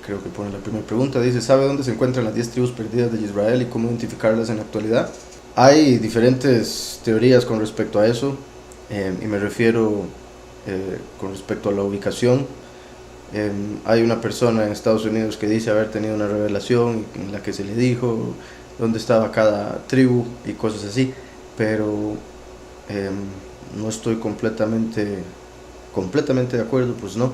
creo que pone la primera pregunta, dice, ¿sabe dónde se encuentran las 10 tribus perdidas de Israel y cómo identificarlas en la actualidad? Hay diferentes teorías con respecto a eso, y me refiero con respecto a la ubicación. Hay una persona en Estados Unidos que dice haber tenido una revelación en la que se le dijo dónde estaba cada tribu y cosas así, pero no estoy completamente de acuerdo, pues no,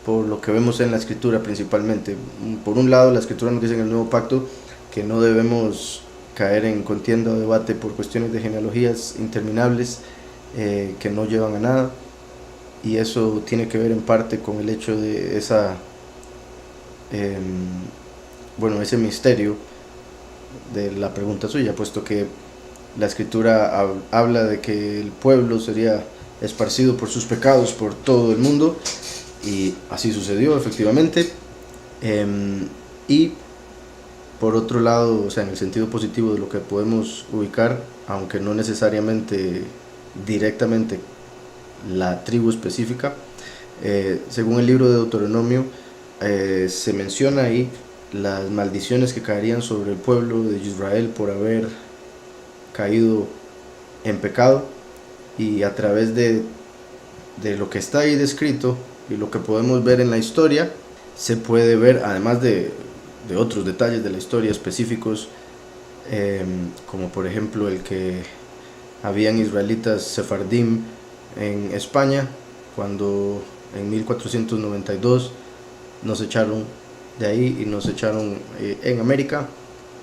por lo que vemos en la escritura principalmente. Por un lado, la escritura nos dice en el Nuevo Pacto que no debemos caer en contienda o debate por cuestiones de genealogías interminables que no llevan a nada, y eso tiene que ver en parte con el hecho de ese misterio de la pregunta suya, puesto que la escritura habla de que el pueblo sería esparcido por sus pecados por todo el mundo, y así sucedió efectivamente. Y por otro lado, o sea, en el sentido positivo de lo que podemos ubicar, aunque no necesariamente directamente la tribu específica, según el libro de Deuteronomio, se menciona ahí las maldiciones que caerían sobre el pueblo de Israel por haber caído en pecado, y a través de lo que está ahí descrito y lo que podemos ver en la historia, se puede ver, además de otros detalles de la historia específicos, como por ejemplo el que habían israelitas sefardim en España cuando en 1492 nos echaron de ahí y nos echaron en América,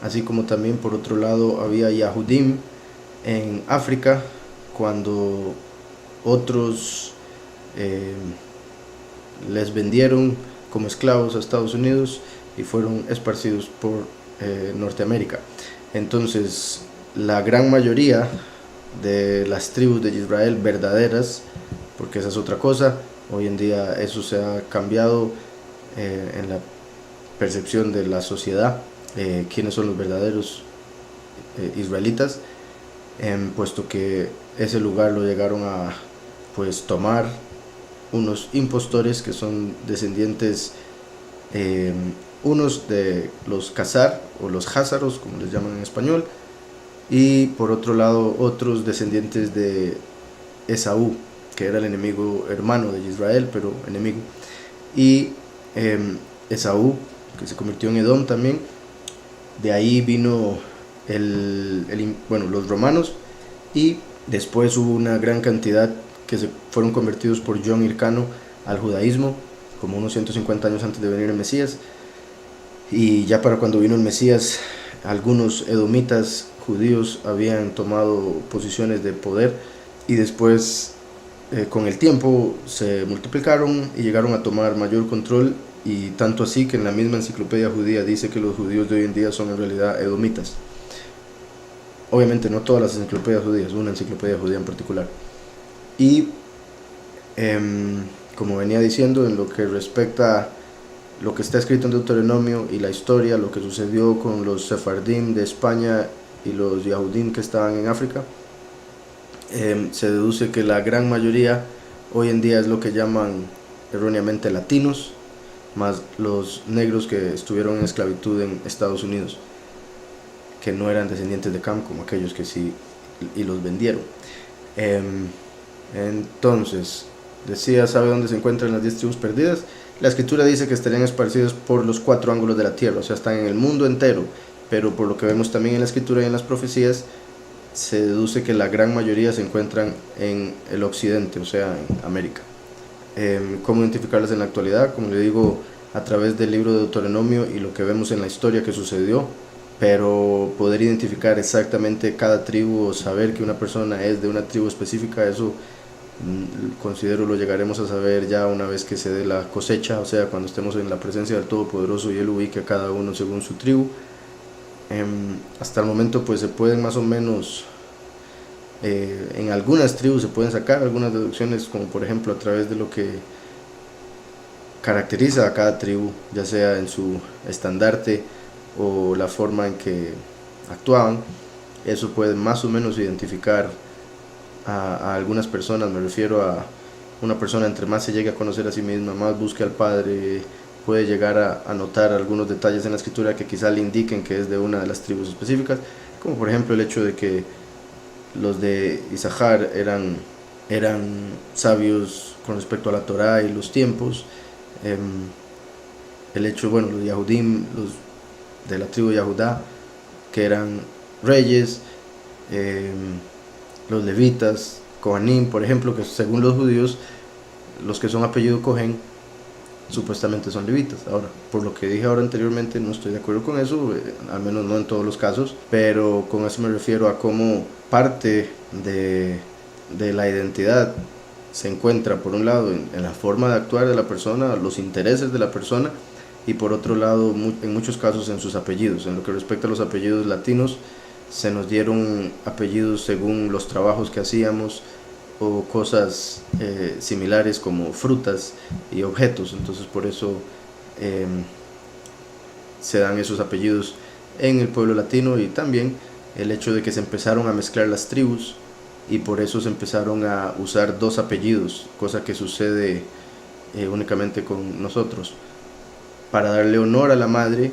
así como también por otro lado había yahudim en África cuando otros les vendieron como esclavos a Estados Unidos y fueron esparcidos por Norteamérica. Entonces, la gran mayoría de las tribus de Israel verdaderas, porque esa es otra cosa, hoy en día eso se ha cambiado en la percepción de la sociedad, quiénes son los verdaderos israelitas, puesto que ese lugar lo llegaron a pues tomar unos impostores que son descendientes, unos de los Khazar o los Házaros, como les llaman en español, y por otro lado otros descendientes de Esaú, que era el enemigo hermano de Israel, pero enemigo, y Esaú, que se convirtió en Edom también. De ahí vino los romanos, y después hubo una gran cantidad que se fueron convertidos por John Hircano al judaísmo, como unos 150 años antes de venir el Mesías. Y ya para cuando vino el Mesías, algunos edomitas judíos habían tomado posiciones de poder, y después con el tiempo se multiplicaron y llegaron a tomar mayor control, y tanto así que en la misma enciclopedia judía dice que los judíos de hoy en día son en realidad edomitas. Obviamente no todas las enciclopedias judías, una enciclopedia judía en particular. Y como venía diciendo, en lo que respecta a lo que está escrito en Deuteronomio y la historia, lo que sucedió con los sefardim de España y los yahudim que estaban en África, se deduce que la gran mayoría hoy en día es lo que llaman erróneamente latinos, más los negros que estuvieron en esclavitud en Estados Unidos, que no eran descendientes de Cam, como aquellos que sí y los vendieron. Entonces, decía, ¿sabe dónde se encuentran las 10 tribus perdidas? La escritura dice que estarían esparcidas por los 4 ángulos de la tierra, o sea, están en el mundo entero, pero por lo que vemos también en la escritura y en las profecías, se deduce que la gran mayoría se encuentran en el occidente, o sea, en América. ¿Cómo identificarlas en la actualidad? Como le digo, a través del libro de Deuteronomio y lo que vemos en la historia que sucedió, pero poder identificar exactamente cada tribu o saber que una persona es de una tribu específica, eso considero lo llegaremos a saber ya una vez que se dé la cosecha, o sea, cuando estemos en la presencia del Todopoderoso y Él ubique a cada uno según su tribu. Hasta el momento pues se pueden más o menos, en algunas tribus se pueden sacar algunas deducciones, como por ejemplo a través de lo que caracteriza a cada tribu, ya sea en su estandarte o la forma en que actuaban. Eso puede más o menos identificar a algunas personas. Me refiero a una persona, entre más se llegue a conocer a sí misma, más busque al Padre, puede llegar a notar algunos detalles en la escritura que quizá le indiquen que es de una de las tribus específicas, como por ejemplo el hecho de que los de Isahar eran sabios con respecto a la Torá y los tiempos. El hecho, bueno, los Yahudim, los de la tribu de Yahudá, que eran reyes. Los levitas, Kohanim, por ejemplo, que según los judíos, los que son apellido Cohen supuestamente son levitas. Ahora, por lo que dije ahora anteriormente, no estoy de acuerdo con eso, al menos no en todos los casos, pero con eso me refiero a cómo parte de la identidad se encuentra, por un lado, en la forma de actuar de la persona, los intereses de la persona, y por otro lado, en muchos casos, en sus apellidos. En lo que respecta a los apellidos latinos, se nos dieron apellidos según los trabajos que hacíamos o cosas similares como frutas y objetos. Entonces por eso se dan esos apellidos en el pueblo latino, y también el hecho de que se empezaron a mezclar las tribus y por eso se empezaron a usar dos apellidos, cosa que sucede únicamente con nosotros. Para darle honor a la madre,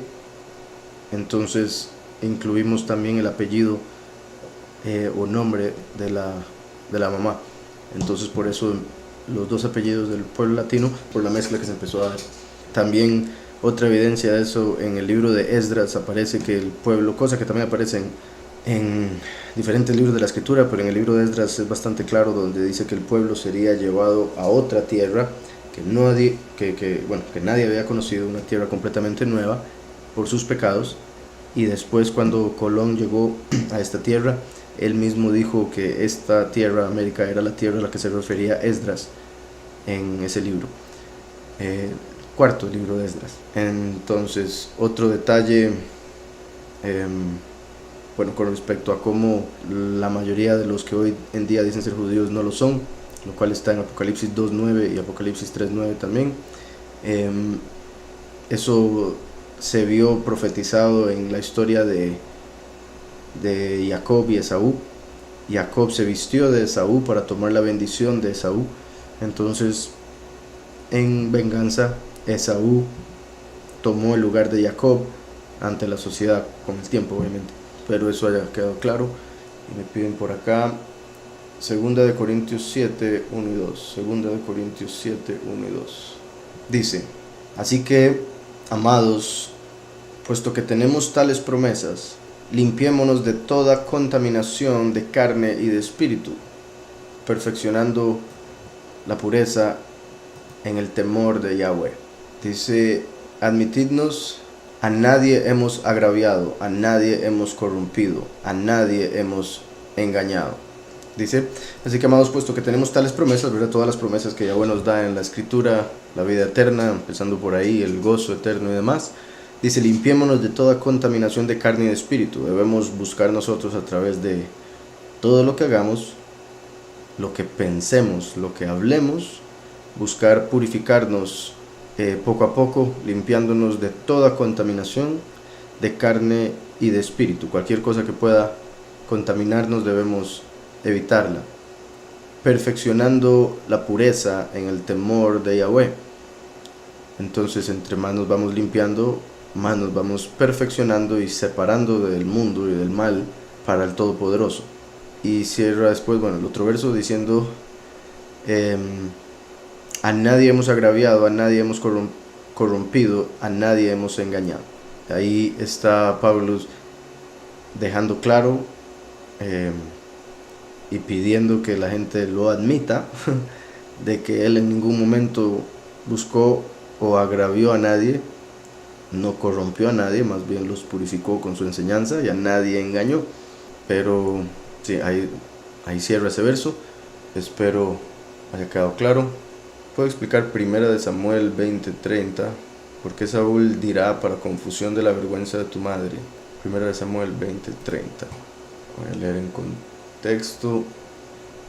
entonces incluimos también el apellido o nombre de la mamá. Entonces por eso los dos apellidos del pueblo latino, por la mezcla que se empezó a dar. También otra evidencia de eso, en el libro de Esdras aparece que el pueblo, cosa que también aparece en diferentes libros de la escritura, pero en el libro de Esdras es bastante claro, donde dice que el pueblo sería llevado a otra tierra que nadie había conocido, una tierra completamente nueva por sus pecados. Y después, cuando Colón llegó a esta tierra, él mismo dijo que esta tierra, América, era la tierra a la que se refería Esdras en ese libro, cuarto libro de Esdras. Entonces, otro detalle, con respecto a cómo la mayoría de los que hoy en día dicen ser judíos no lo son, lo cual está en Apocalipsis 2.9 y Apocalipsis 3.9 también. Eso se vio profetizado en la historia de Jacob y Esaú. Jacob se vistió de Esaú para tomar la bendición de Esaú. Entonces, en venganza, Esaú tomó el lugar de Jacob ante la sociedad con el tiempo, obviamente. Pero eso haya quedado claro. Y me piden por acá 2 Corintios 7, 1 y 2. 2 Corintios 7, 1 y 2. Dice: así que, amados, puesto que tenemos tales promesas, limpiémonos de toda contaminación de carne y de espíritu, perfeccionando la pureza en el temor de Yahweh. Dice: admitidnos, a nadie hemos agraviado, a nadie hemos corrompido, a nadie hemos engañado. Dice: así que, amados, puesto que tenemos tales promesas, ¿verdad? Todas las promesas que Yahweh nos da en la escritura, la vida eterna, empezando por ahí, el gozo eterno y demás. Dice: limpiémonos de toda contaminación de carne y de espíritu. Debemos buscar nosotros, a través de todo lo que hagamos, lo que pensemos, lo que hablemos, buscar purificarnos poco a poco, limpiándonos de toda contaminación de carne y de espíritu. Cualquier cosa que pueda contaminarnos debemos evitarla, perfeccionando la pureza en el temor de Yahweh. Entonces, entre más nos vamos limpiando, más nos vamos perfeccionando y separando del mundo y del mal para el Todopoderoso. Y cierra después, el otro verso diciendo: a nadie hemos agraviado, a nadie hemos corrompido, a nadie hemos engañado. Ahí está Pablo dejando claro y pidiendo que la gente lo admita, de que él en ningún momento buscó o agravió a nadie, no corrompió a nadie, más bien los purificó con su enseñanza, y a nadie engañó. Pero sí, ahí cierra ese verso. Espero haya quedado claro. Puedo explicar 1 Samuel 20:30, porque Saúl dirá para confusión de la vergüenza de tu madre. 1 Samuel 20:30. Voy a leer en contexto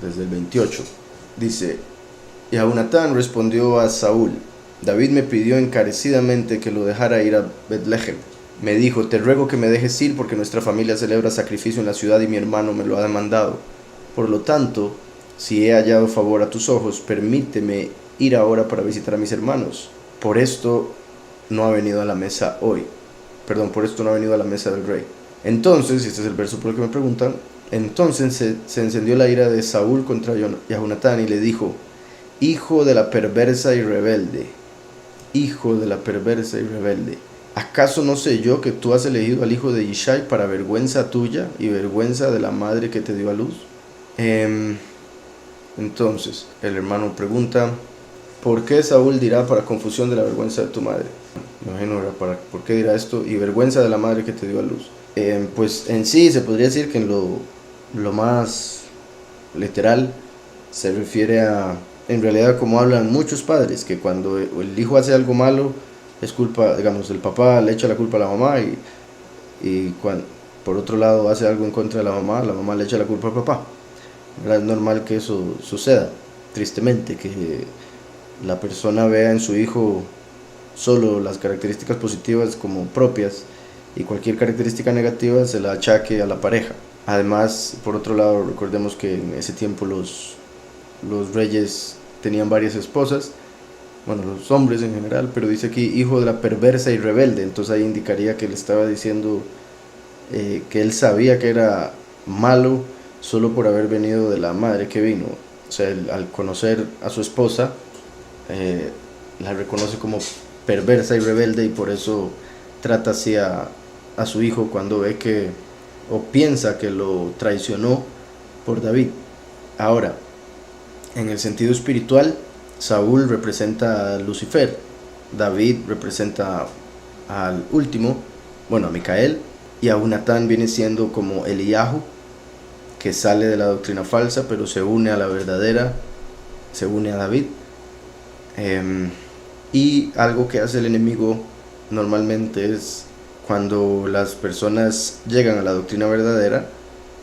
desde el 28. Dice: y Abunatán respondió a Saúl: David me pidió encarecidamente que lo dejara ir a Betlehem. Me dijo: te ruego que me dejes ir, porque nuestra familia celebra sacrificio en la ciudad y mi hermano me lo ha demandado. Por lo tanto, si he hallado favor a tus ojos, permíteme ir ahora para visitar a mis hermanos. Por esto no ha venido a la mesa hoy. Perdón, por esto no ha venido a la mesa del rey. Entonces, este es el verso por el que me preguntan, entonces se encendió la ira de Saúl contra Jehonatán y le dijo, hijo de la perversa y rebelde, hijo de la perversa y rebelde, ¿acaso no sé yo que tú has elegido al hijo de Yishai para vergüenza tuya y vergüenza de la madre que te dio a luz? Entonces, el hermano pregunta, ¿por qué Saúl dirá para confusión de la vergüenza de tu madre? Me imagino, ¿por qué dirá esto? Y vergüenza de la madre que te dio a luz. Pues en sí se podría decir que en lo más literal se refiere a, en realidad como hablan muchos padres, que cuando el hijo hace algo malo, es culpa, digamos, el papá le echa la culpa a la mamá y cuando, por otro lado hace algo en contra de la mamá le echa la culpa al papá. Es normal que eso suceda, tristemente, que la persona vea en su hijo solo las características positivas como propias y cualquier característica negativa se la achaque a la pareja. Además, por otro lado, recordemos que en ese tiempo los reyes tenían varias esposas, bueno, los hombres en general, pero dice aquí hijo de la perversa y rebelde, entonces ahí indicaría que le estaba diciendo que él sabía que era malo solo por haber venido de la madre que vino. O sea, él, al conocer a su esposa, la reconoce como perversa y rebelde y por eso trata así a su hijo cuando ve que o piensa que lo traicionó por David. Ahora, en el sentido espiritual, Saúl representa a Lucifer, David representa al último, bueno, a Micael, y a Jonatán viene siendo como Eliyahu, que sale de la doctrina falsa, pero se une a la verdadera, se une a David. Y algo que hace el enemigo normalmente es cuando las personas llegan a la doctrina verdadera,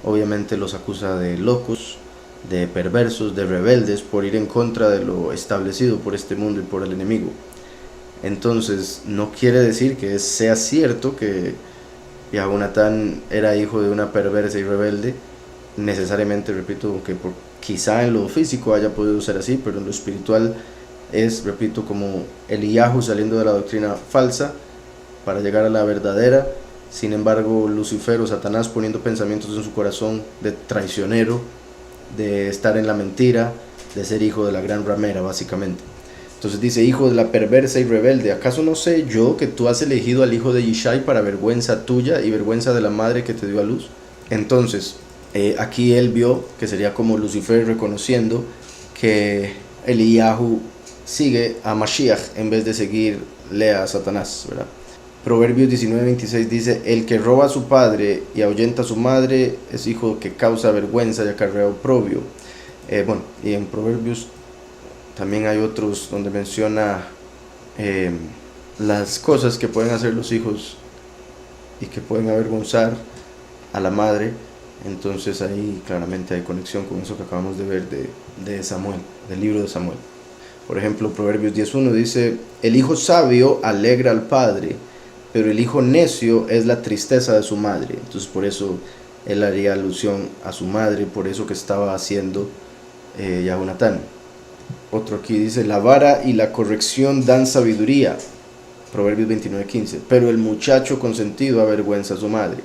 obviamente los acusa de locos, de perversos, de rebeldes, por ir en contra de lo establecido por este mundo y por el enemigo. Entonces, no quiere decir que sea cierto que Jehonatán era hijo de una perversa y rebelde, necesariamente, repito, que quizá en lo físico haya podido ser así, pero en lo espiritual es, repito, como Eliyahu saliendo de la doctrina falsa para llegar a la verdadera. Sin embargo, Lucifer o Satanás poniendo pensamientos en su corazón de traicionero, de estar en la mentira, de ser hijo de la gran ramera, básicamente. Entonces dice, hijo de la perversa y rebelde, ¿acaso no sé yo que tú has elegido al hijo de Yishai para vergüenza tuya y vergüenza de la madre que te dio a luz? Entonces, aquí él vio que sería como Lucifer reconociendo que Eliyahu sigue a Mashiach en vez de seguirle a Satanás, ¿verdad? Proverbios 19:26 dice, el que roba a su padre y ahuyenta a su madre es hijo que causa vergüenza y acarrea oprobio. Bueno, y en Proverbios también hay otros donde menciona las cosas que pueden hacer los hijos y que pueden avergonzar a la madre. Entonces ahí claramente hay conexión con eso que acabamos de ver de Samuel, del libro de Samuel. Por ejemplo, Proverbios 10:1 dice, el hijo sabio alegra al padre, pero el hijo necio es la tristeza de su madre. Entonces por eso él haría alusión a su madre, por eso que estaba haciendo Jehonatán. Otro aquí dice, la vara y la corrección dan sabiduría. Proverbios 29:15, pero el muchacho consentido avergüenza a su madre.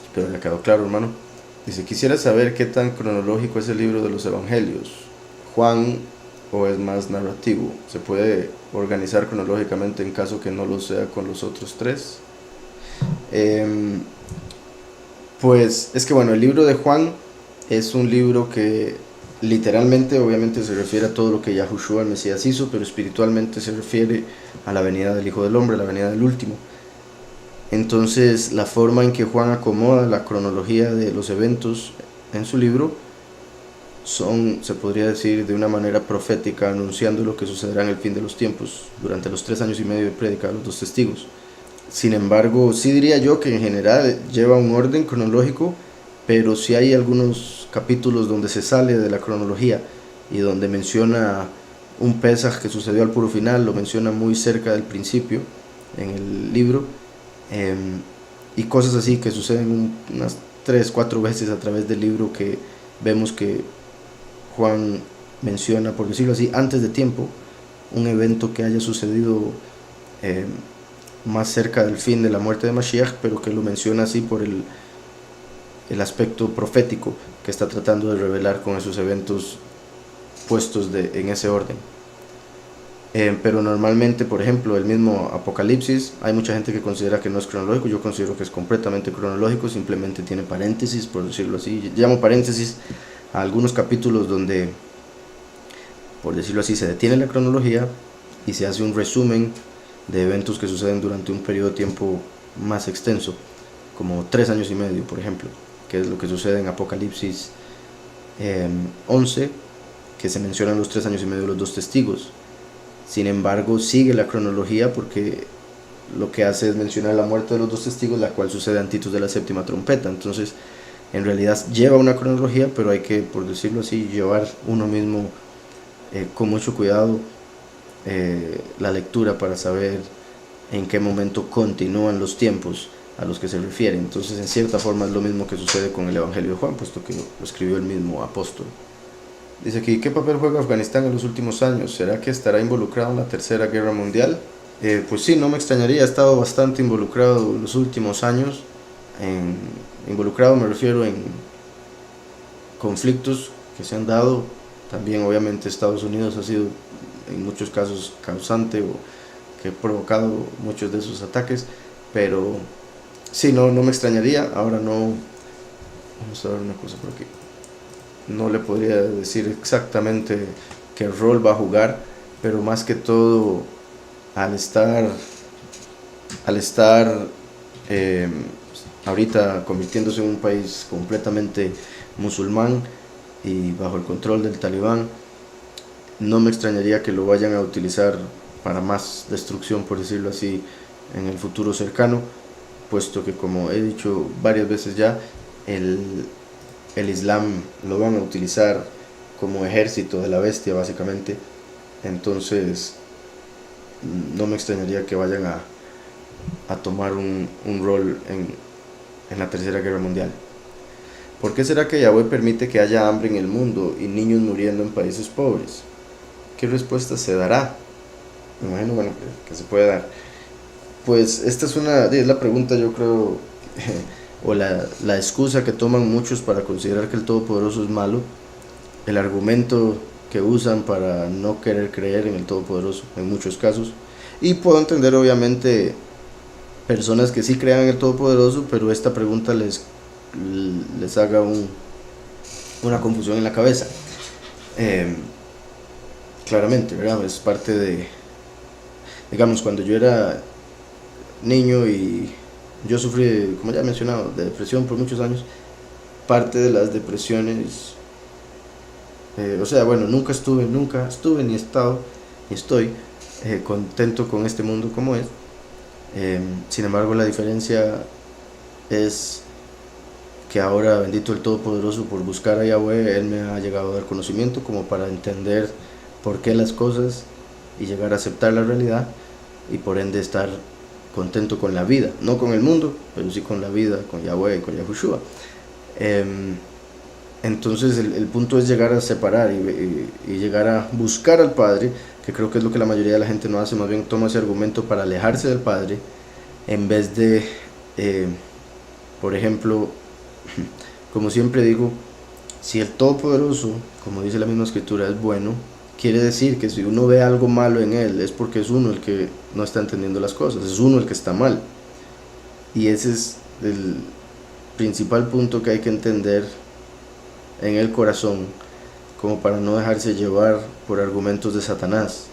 Espero le quedó claro, hermano. Dice, quisiera saber qué tan cronológico es el libro de los evangelios. Juan, o es más narrativo, se puede organizar cronológicamente en caso que no lo sea con los otros tres. Pues es que bueno, el libro de Juan es un libro que literalmente obviamente se refiere a todo lo que Yahushua el Mesías hizo, pero espiritualmente se refiere a la venida del Hijo del Hombre, a la venida del último. Entonces la forma en que Juan acomoda la cronología de los eventos en su libro son, se podría decir, de una manera profética, anunciando lo que sucederá en el fin de los tiempos, durante los 3 años y medio de prédica de los 2 testigos. Sin embargo, sí diría yo que en general lleva un orden cronológico, pero sí hay algunos capítulos donde se sale de la cronología y donde menciona un Pesaj que sucedió al puro final, lo menciona muy cerca del principio en el libro, y cosas así que suceden unas 3-4 veces a través del libro, que vemos que Juan menciona, por decirlo así, antes de tiempo, un evento que haya sucedido más cerca del fin de la muerte de Mashiach, pero que lo menciona así por el aspecto profético que está tratando de revelar con esos eventos puestos en ese orden. Pero normalmente, por ejemplo, el mismo Apocalipsis, hay mucha gente que considera que no es cronológico. Yo considero que es completamente cronológico, simplemente tiene paréntesis, por decirlo así. Llamo paréntesis a algunos capítulos donde, por decirlo así, se detiene la cronología y se hace un resumen de eventos que suceden durante un periodo de tiempo más extenso, como 3 años y medio, por ejemplo, que es lo que sucede en Apocalipsis 11, que se mencionan los 3 años y medio de los 2 testigos. Sin embargo, sigue la cronología porque lo que hace es mencionar la muerte de los 2 testigos, la cual sucede antes de la 7ª trompeta. Entonces, en realidad lleva una cronología, pero hay que, por decirlo así, llevar uno mismo con mucho cuidado la lectura para saber en qué momento continúan los tiempos a los que se refiere. Entonces, en cierta forma es lo mismo que sucede con el Evangelio de Juan, puesto que lo escribió el mismo apóstol. Dice aquí, ¿qué papel juega Afganistán en los últimos años? ¿Será que estará involucrado en la Tercera Guerra Mundial? Pues sí, no me extrañaría, ha estado bastante involucrado en los últimos años. Involucrado me refiero en conflictos que se han dado. También obviamente Estados Unidos ha sido en muchos casos causante o que ha provocado muchos de esos ataques. Pero sí, no me extrañaría. Ahora no, vamos a ver una cosa por aquí. No le podría decir exactamente qué rol va a jugar, pero más que todo al estar ahorita convirtiéndose en un país completamente musulmán y bajo el control del talibán, no me extrañaría que lo vayan a utilizar para más destrucción, por decirlo así, en el futuro cercano, puesto que, como he dicho varias veces ya, el Islam lo van a utilizar como ejército de la bestia, básicamente. Entonces no me extrañaría que vayan a tomar un rol en la Tercera Guerra Mundial. ¿Por qué será que Yahweh permite que haya hambre en el mundo y niños muriendo en países pobres? ¿Qué respuesta se dará? Me imagino, bueno, que se puede dar. Pues esta es la pregunta, yo creo, o la excusa que toman muchos para considerar que el Todopoderoso es malo, el argumento que usan para no querer creer en el Todopoderoso en muchos casos. Y puedo entender obviamente personas que sí crean en el Todopoderoso, pero esta pregunta les haga una confusión en la cabeza. Claramente, ¿verdad? Es parte de, digamos, cuando yo era niño y yo sufrí, como ya he mencionado, de depresión por muchos años. Parte de las depresiones, nunca estuve ni he estado ni estoy contento con este mundo como es. Sin embargo, la diferencia es que ahora, bendito el Todopoderoso, por buscar a Yahweh, Él me ha llegado a dar conocimiento como para entender por qué las cosas y llegar a aceptar la realidad, y por ende estar contento con la vida, no con el mundo, pero sí con la vida, con Yahweh y con Yahushua. Entonces el punto es llegar a separar y llegar a buscar al Padre, que creo que es lo que la mayoría de la gente no hace, más bien toma ese argumento para alejarse del Padre, en vez de, por ejemplo, como siempre digo, si el Todopoderoso, como dice la misma Escritura, es bueno, quiere decir que si uno ve algo malo en Él, es porque es uno el que no está entendiendo las cosas, es uno el que está mal. Y ese es el principal punto que hay que entender en el corazón, como para no dejarse llevar por argumentos de Satanás.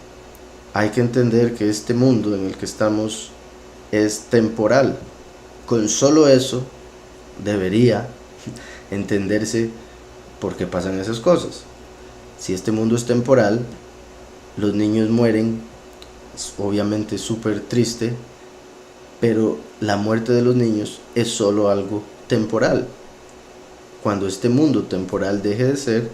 Hay que entender que este mundo en el que estamos es temporal. Con solo eso debería entenderse por qué pasan esas cosas. Si este mundo es temporal, los niños mueren, es obviamente súper triste, pero la muerte de los niños es solo algo temporal. Cuando este mundo temporal deje de ser,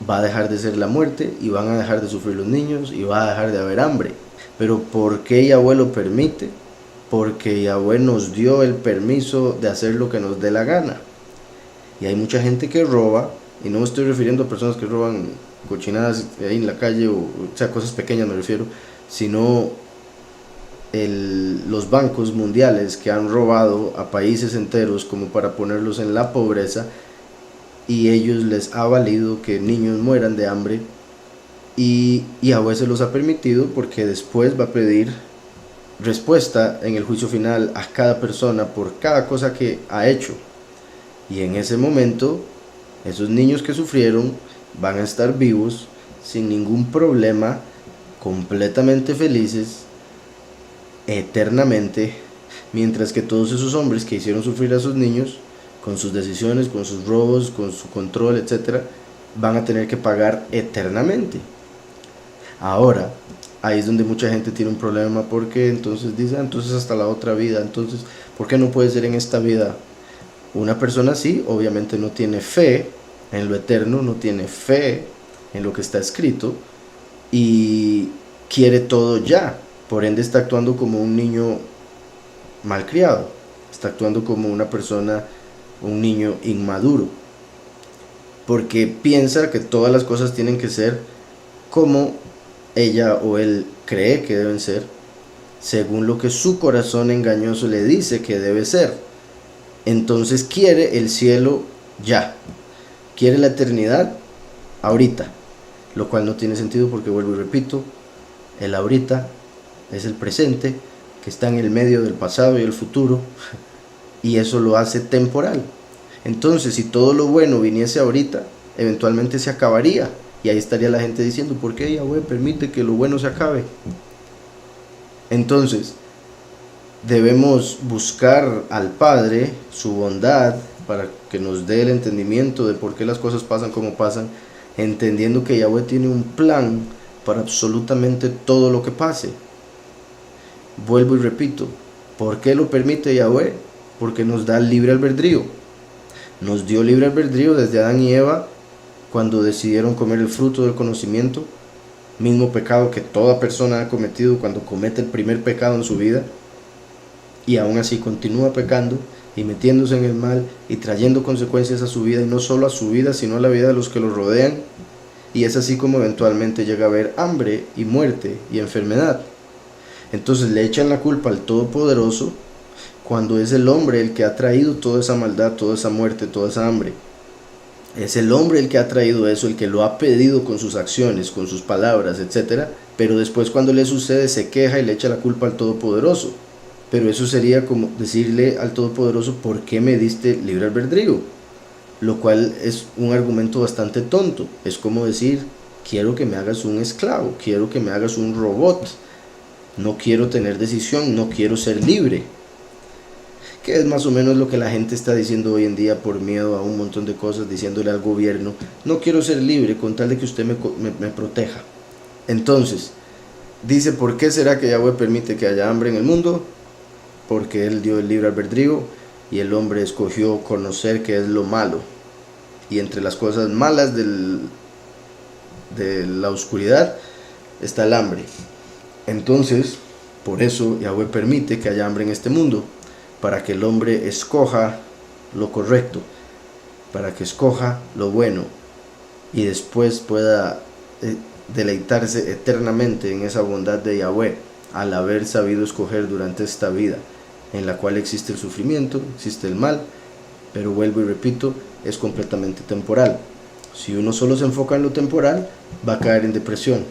va a dejar de ser la muerte y van a dejar de sufrir los niños y va a dejar de haber hambre. Pero ¿por qué Yahweh lo permite? Porque Yahweh nos dio el permiso de hacer lo que nos dé la gana. Y hay mucha gente que roba, y no me estoy refiriendo a personas que roban cochinadas ahí en la calle, o sea, cosas pequeñas me refiero, sino los bancos mundiales que han robado a países enteros como para ponerlos en la pobreza, y ellos les ha valido que niños mueran de hambre, y Yahweh se los ha permitido porque después va a pedir respuesta en el juicio final a cada persona por cada cosa que ha hecho. Y en ese momento esos niños que sufrieron van a estar vivos sin ningún problema, completamente felices eternamente, mientras que todos esos hombres que hicieron sufrir a esos niños con sus decisiones, con sus robos, con su control, etcétera, van a tener que pagar eternamente. Ahora, ahí es donde mucha gente tiene un problema, porque entonces dice, entonces hasta la otra vida, entonces, ¿por qué no puede ser en esta vida? Una persona así obviamente no tiene fe en lo eterno, no tiene fe en lo que está escrito, y quiere todo ya. Por ende está actuando como un niño malcriado, está actuando como una persona, un niño inmaduro, porque piensa que todas las cosas tienen que ser como ella o él cree que deben ser, según lo que su corazón engañoso le dice que debe ser. Entonces quiere el cielo ya, quiere la eternidad ahorita, lo cual no tiene sentido, porque vuelvo y repito, el ahorita es el presente que está en el medio del pasado y el futuro, y eso lo hace temporal. Entonces, si todo lo bueno viniese ahorita, eventualmente se acabaría, y ahí estaría la gente diciendo, ¿por qué Yahweh permite que lo bueno se acabe? Entonces debemos buscar al Padre, su bondad, para que nos dé el entendimiento de por qué las cosas pasan como pasan, entendiendo que Yahweh tiene un plan para absolutamente todo lo que pase. Vuelvo y repito, ¿por qué lo permite Yahweh? Porque nos da libre albedrío. Nos dio libre albedrío desde Adán y Eva, cuando decidieron comer el fruto del conocimiento, mismo pecado que toda persona ha cometido cuando comete el primer pecado en su vida, y aún así continúa pecando y metiéndose en el mal y trayendo consecuencias a su vida, y no solo a su vida, sino a la vida de los que lo rodean. Y es así como eventualmente llega a haber hambre y muerte y enfermedad. Entonces le echan la culpa al Todopoderoso, cuando es el hombre el que ha traído toda esa maldad, toda esa muerte, toda esa hambre. Es el hombre el que ha traído eso, el que lo ha pedido con sus acciones, con sus palabras, etc. Pero después, cuando le sucede, se queja y le echa la culpa al Todopoderoso. Pero eso sería como decirle al Todopoderoso, ¿por qué me diste libre albedrío? Lo cual es un argumento bastante tonto. Es como decir, quiero que me hagas un esclavo, quiero que me hagas un robot, no quiero tener decisión, no quiero ser libre. Que es más o menos lo que la gente está diciendo hoy en día por miedo a un montón de cosas, diciéndole al gobierno, no quiero ser libre con tal de que usted me proteja. Entonces, dice, ¿por qué será que Yahweh permite que haya hambre en el mundo? Porque Él dio el libre albedrío, y el hombre escogió conocer qué es lo malo. Y entre las cosas malas de la oscuridad está el hambre. Entonces, por eso Yahweh permite que haya hambre en este mundo, para que el hombre escoja lo correcto, para que escoja lo bueno, y después pueda deleitarse eternamente en esa bondad de Yahweh, al haber sabido escoger durante esta vida, en la cual existe el sufrimiento, existe el mal, pero vuelvo y repito, es completamente temporal. Si uno solo se enfoca en lo temporal, va a caer en depresión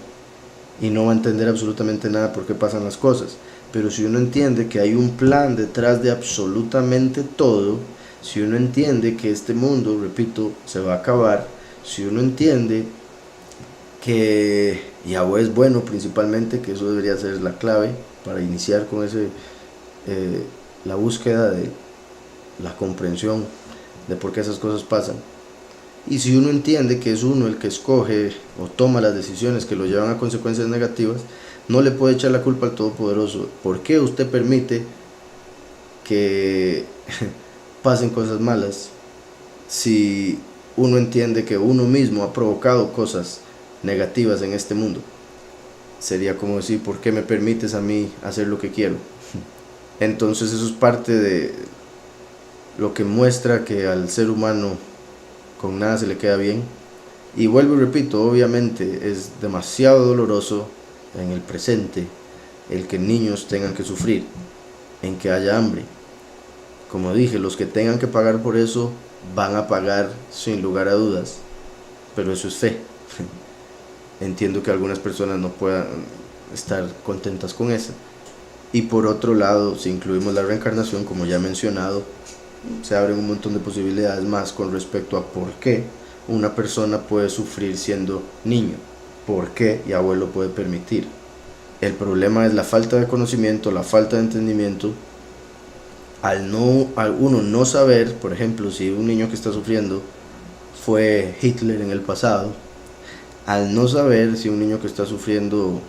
y no va a entender absolutamente nada por qué pasan las cosas. Pero si uno entiende que hay un plan detrás de absolutamente todo, si uno entiende que este mundo, repito, se va a acabar, si uno entiende que Yahweh es bueno principalmente, que eso debería ser la clave para iniciar con la búsqueda de la comprensión de por qué esas cosas pasan. Y si uno entiende que es uno el que escoge o toma las decisiones que lo llevan a consecuencias negativas, no le puede echar la culpa al Todopoderoso. ¿Por qué usted permite que pasen cosas malas? Si uno entiende que uno mismo ha provocado cosas negativas en este mundo, sería como decir, ¿por qué me permites a mí hacer lo que quiero? Entonces eso es parte de lo que muestra que al ser humano con nada se le queda bien. Y vuelvo y repito, obviamente es demasiado doloroso en el presente el que niños tengan que sufrir, en que haya hambre. Como dije, los que tengan que pagar por eso van a pagar sin lugar a dudas, pero eso es fe. Entiendo que algunas personas no puedan estar contentas con eso. Y por otro lado, si incluimos la reencarnación, como ya he mencionado, se abren un montón de posibilidades más con respecto a por qué una persona puede sufrir siendo niño, por qué Yahweh lo puede permitir. El problema es la falta de conocimiento, la falta de entendimiento. Al uno no saber, por ejemplo, si un niño que está sufriendo fue Hitler en el pasado, al no saber si un niño que está sufriendo,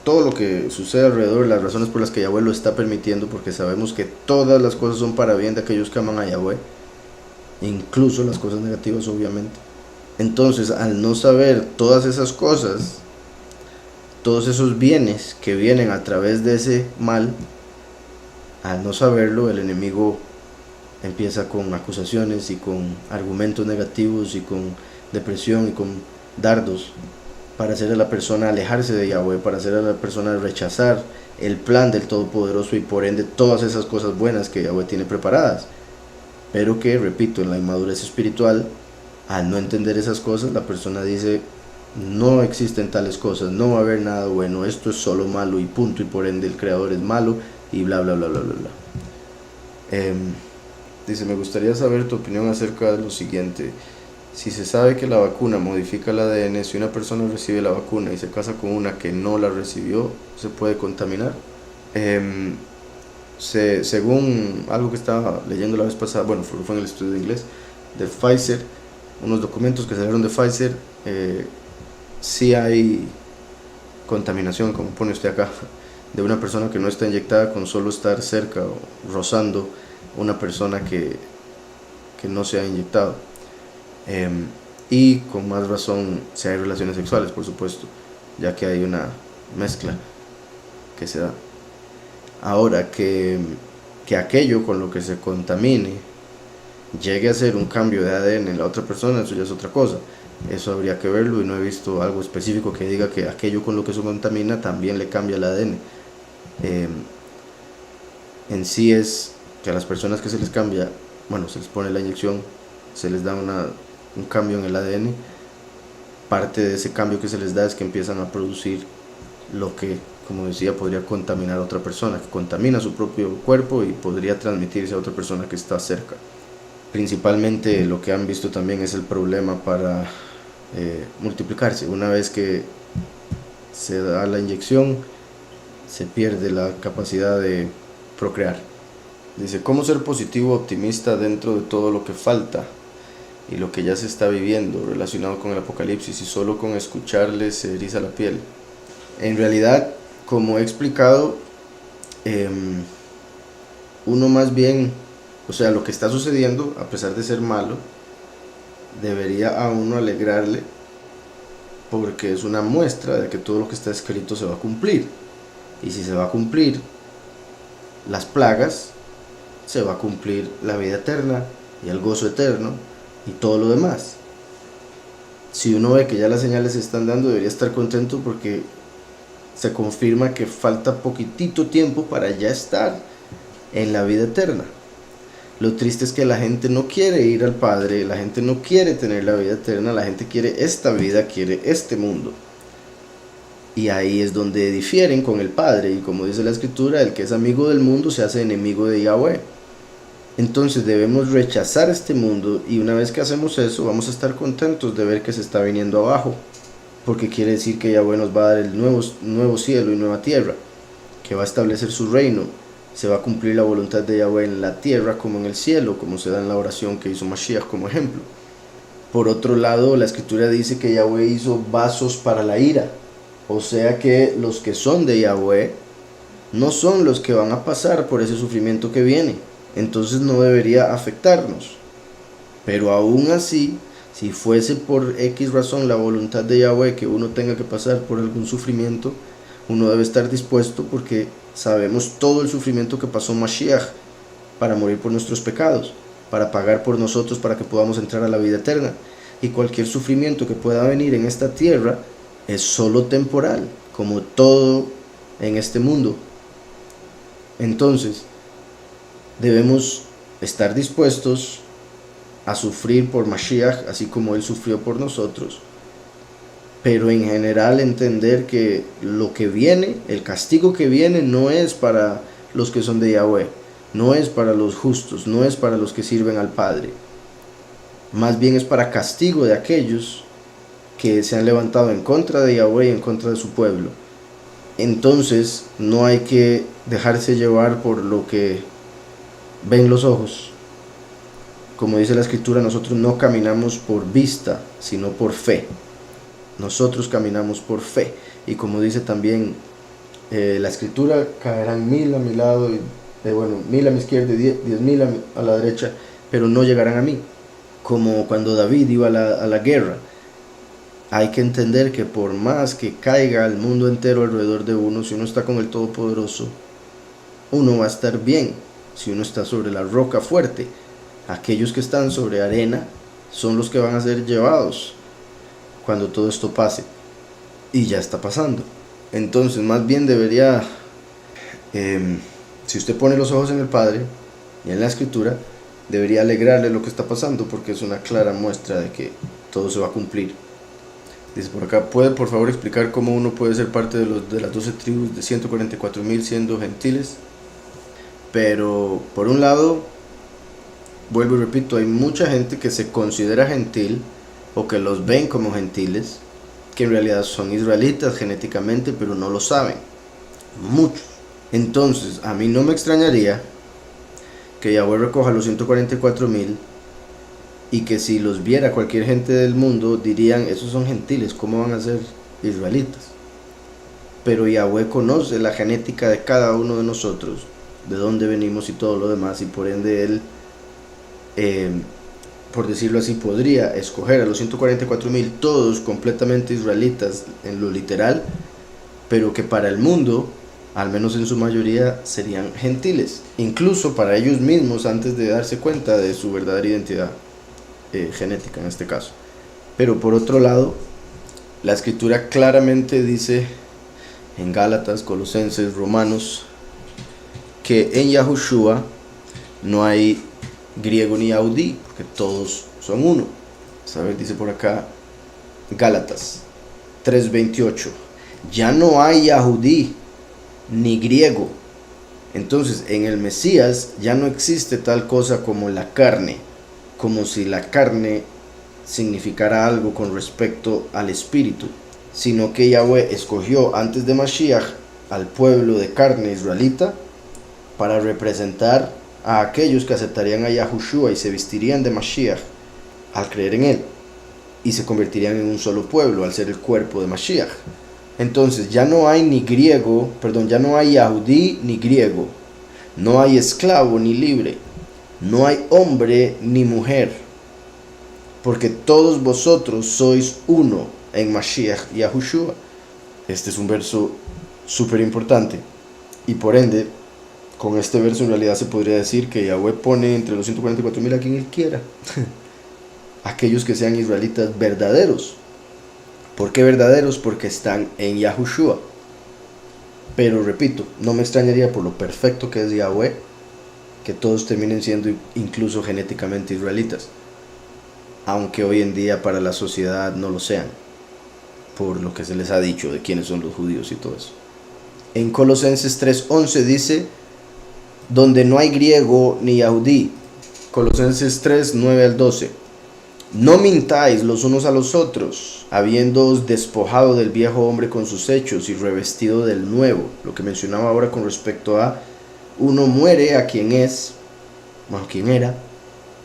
todo lo que sucede alrededor, las razones por las que Yahweh lo está permitiendo, porque sabemos que todas las cosas son para bien de aquellos que aman a Yahweh, incluso las cosas negativas, obviamente. Entonces, al no saber todas esas cosas, todos esos bienes que vienen a través de ese mal, al no saberlo, el enemigo empieza con acusaciones y con argumentos negativos y con depresión y con dardos para hacer a la persona alejarse de Yahweh, para hacer a la persona rechazar el plan del Todopoderoso y por ende todas esas cosas buenas que Yahweh tiene preparadas. Pero que, repito, en la inmadurez espiritual, al no entender esas cosas, la persona dice: no existen tales cosas, no va a haber nada bueno, esto es solo malo y punto, y por ende el creador es malo y bla bla bla bla bla bla. Dice: me gustaría saber tu opinión acerca de lo siguiente. Si se sabe que la vacuna modifica el ADN, si una persona recibe la vacuna y se casa con una que no la recibió, ¿se puede contaminar? Según algo que estaba leyendo la vez pasada, bueno, fue en el estudio de inglés de Pfizer, unos documentos que salieron de Pfizer, sí hay contaminación, como pone usted acá, de una persona que no está inyectada con solo estar cerca o rozando una persona que no se ha inyectado. Y con más razón si hay relaciones sexuales, por supuesto, ya que hay una mezcla que se da. Ahora, que aquello con lo que se contamine llegue a ser un cambio de ADN en la otra persona, eso ya es otra cosa. Eso habría que verlo, y no he visto algo específico que diga que aquello con lo que se contamina también le cambia el ADN. En sí es que a las personas que se les cambia, se les pone la inyección, se les da un cambio en el ADN. Parte de ese cambio que se les da es que empiezan a producir lo que, como decía, podría contaminar a otra persona, que contamina su propio cuerpo y podría transmitirse a otra persona que está cerca. Principalmente lo que han visto también es el problema para multiplicarse. Una vez que se da la inyección, se pierde la capacidad de procrear. Dice: ¿cómo ser positivo, optimista dentro de todo lo que falta y lo que ya se está viviendo relacionado con el apocalipsis, y solo con escucharle se eriza la piel? En realidad, como he explicado, uno más bien, lo que está sucediendo, a pesar de ser malo, debería a uno alegrarle, porque es una muestra de que todo lo que está escrito se va a cumplir. Y si se va a cumplir las plagas, se va a cumplir la vida eterna y el gozo eterno y todo lo demás. Si uno ve que ya las señales se están dando, debería estar contento, porque se confirma que falta poquitito tiempo para ya estar en la vida eterna. Lo triste es que la gente no quiere ir al Padre, la gente no quiere tener la vida eterna, la gente quiere esta vida, quiere este mundo. Y ahí es donde difieren con el Padre, y como dice la Escritura, el que es amigo del mundo se hace enemigo de Yahweh. Entonces debemos rechazar este mundo, y una vez que hacemos eso, vamos a estar contentos de ver que se está viniendo abajo, porque quiere decir que Yahweh nos va a dar el nuevo cielo y nueva tierra, que va a establecer su reino. Se va a cumplir la voluntad de Yahweh en la tierra como en el cielo, como se da en la oración que hizo Mashiach como ejemplo. Por otro lado, la Escritura dice que Yahweh hizo vasos para la ira, o sea que los que son de Yahweh no son los que van a pasar por ese sufrimiento que viene. Entonces no debería afectarnos. Pero aún así, si fuese por X razón la voluntad de Yahweh que uno tenga que pasar por algún sufrimiento, uno debe estar dispuesto, porque sabemos todo el sufrimiento que pasó Mashiach para morir por nuestros pecados, para pagar por nosotros, para que podamos entrar a la vida eterna. Y cualquier sufrimiento que pueda venir en esta tierra es solo temporal, como todo en este mundo. Entonces, debemos estar dispuestos a sufrir por Mashiach, así como Él sufrió por nosotros, pero en general entender que lo que viene, el castigo que viene, no es para los que son de Yahweh, no es para los justos, no es para los que sirven al Padre, más bien es para castigo de aquellos que se han levantado en contra de Yahweh y en contra de su pueblo. Entonces no hay que dejarse llevar por lo que ven los ojos. Como dice la escritura, nosotros no caminamos por vista, sino por fe. Nosotros caminamos por fe. Y como dice también la escritura, caerán 1000 a mi lado, y 1000 a mi izquierda y 10.000 a la derecha, pero no llegarán a mí. Como cuando David iba a la guerra. Hay que entender que por más que caiga el mundo entero alrededor de uno, si uno está con el Todopoderoso, uno va a estar bien. Si uno está sobre la roca fuerte, aquellos que están sobre arena son los que van a ser llevados cuando todo esto pase. Y ya está pasando. Entonces, más bien debería, si usted pone los ojos en el Padre y en la Escritura, debería alegrarle lo que está pasando, porque es una clara muestra de que todo se va a cumplir. Dice por acá, ¿puede por favor explicar cómo uno puede ser parte de las 12 tribus de 144.000 siendo gentiles? Pero por un lado, vuelvo y repito, hay mucha gente que se considera gentil o que los ven como gentiles, que en realidad son israelitas genéticamente, pero no lo saben. Muchos. Entonces, a mí no me extrañaría que Yahweh recoja los 144.000 y que si los viera cualquier gente del mundo dirían, esos son gentiles, ¿cómo van a ser israelitas? Pero Yahweh conoce la genética de cada uno de nosotros, de dónde venimos y todo lo demás, y por ende Él, por decirlo así, podría escoger a los 144.000 todos completamente israelitas en lo literal, pero que para el mundo, al menos en su mayoría, serían gentiles, incluso para ellos mismos antes de darse cuenta de su verdadera identidad genética en este caso. Pero por otro lado, la escritura claramente dice en Gálatas, Colosenses, Romanos, que en Yahushua no hay griego ni yaudí, porque todos son uno. ¿Sabes? Dice por acá Gálatas 3:28, ya no hay yahudí ni griego. Entonces en el Mesías ya no existe tal cosa como la carne, como si la carne significara algo con respecto al espíritu, sino que Yahweh escogió antes de Mashiach al pueblo de carne israelita para representar a aquellos que aceptarían a Yahushua y se vestirían de Mashiach al creer en él, y se convertirían en un solo pueblo al ser el cuerpo de Mashiach. Entonces ya no hay ya no hay yahudí ni griego, no hay esclavo ni libre, no hay hombre ni mujer, porque todos vosotros sois uno en Mashiach Yahushua. Este es un verso súper importante, y por ende, con este verso en realidad se podría decir que Yahweh pone entre los 144.000 a quien Él quiera. Aquellos que sean israelitas verdaderos. ¿Por qué verdaderos? Porque están en Yahushua. Pero repito, no me extrañaría por lo perfecto que es Yahweh, que todos terminen siendo incluso genéticamente israelitas, aunque hoy en día para la sociedad no lo sean, por lo que se les ha dicho de quiénes son los judíos y todo eso. En Colosenses 3:11 dice, donde no hay griego ni yahudí. Colosenses 3:9 al 12. No mintáis los unos a los otros, habiéndoos despojado del viejo hombre con sus hechos y revestido del nuevo. Lo que mencionaba ahora con respecto a uno muere a quien era,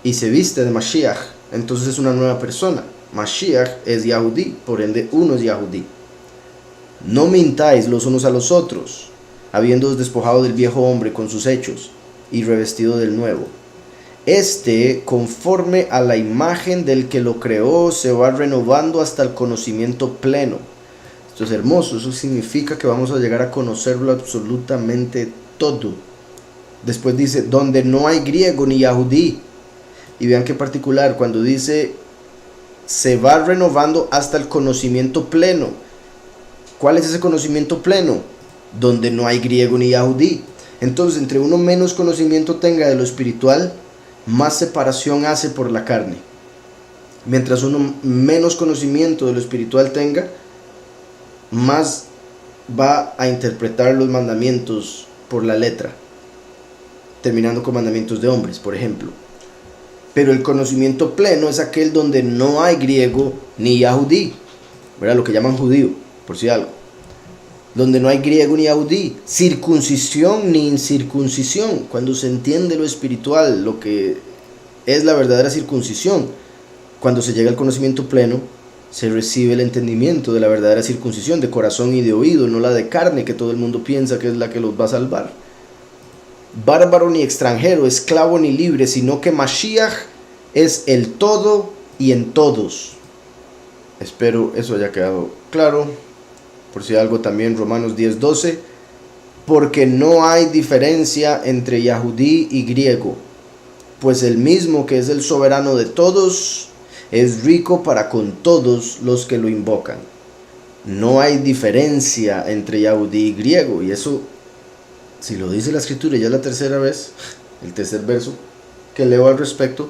y se viste de Mashiach, entonces es una nueva persona. Mashiach es Yahudí, por ende uno es Yahudí. No mintáis los unos a los otros, habiéndoos despojado del viejo hombre con sus hechos y revestido del nuevo. Conforme a la imagen del que lo creó, se va renovando hasta el conocimiento pleno. Esto es hermoso, eso significa que vamos a llegar a conocerlo absolutamente todo. Después dice, donde no hay griego ni yahudí. Y vean qué particular, cuando dice, se va renovando hasta el conocimiento pleno. ¿Cuál es ese conocimiento pleno? Donde no hay griego ni yahudí. Entonces, entre uno menos conocimiento tenga de lo espiritual, más separación hace por la carne. Mientras uno menos conocimiento de lo espiritual tenga, más va a interpretar los mandamientos por la letra, terminando con mandamientos de hombres, por ejemplo. Pero el conocimiento pleno es aquel donde no hay griego ni yahudí, ¿verdad? Lo que llaman judío, por si algo. Donde no hay griego ni yahudí, circuncisión ni incircuncisión, cuando se entiende lo espiritual, lo que es la verdadera circuncisión. Cuando se llega al conocimiento pleno, se recibe el entendimiento de la verdadera circuncisión, de corazón y de oído, no la de carne que todo el mundo piensa que es la que los va a salvar. Bárbaro ni extranjero, esclavo ni libre, sino que Mashiach es el todo y en todos. Espero eso haya quedado claro. Por si algo también Romanos 10:12, porque no hay diferencia entre yahudí y griego, pues el mismo que es el soberano de todos es rico para con todos los que lo invocan. No hay diferencia entre yahudí y griego, y eso, si lo dice la escritura, ya es la tercera vez, el tercer verso que leo al respecto,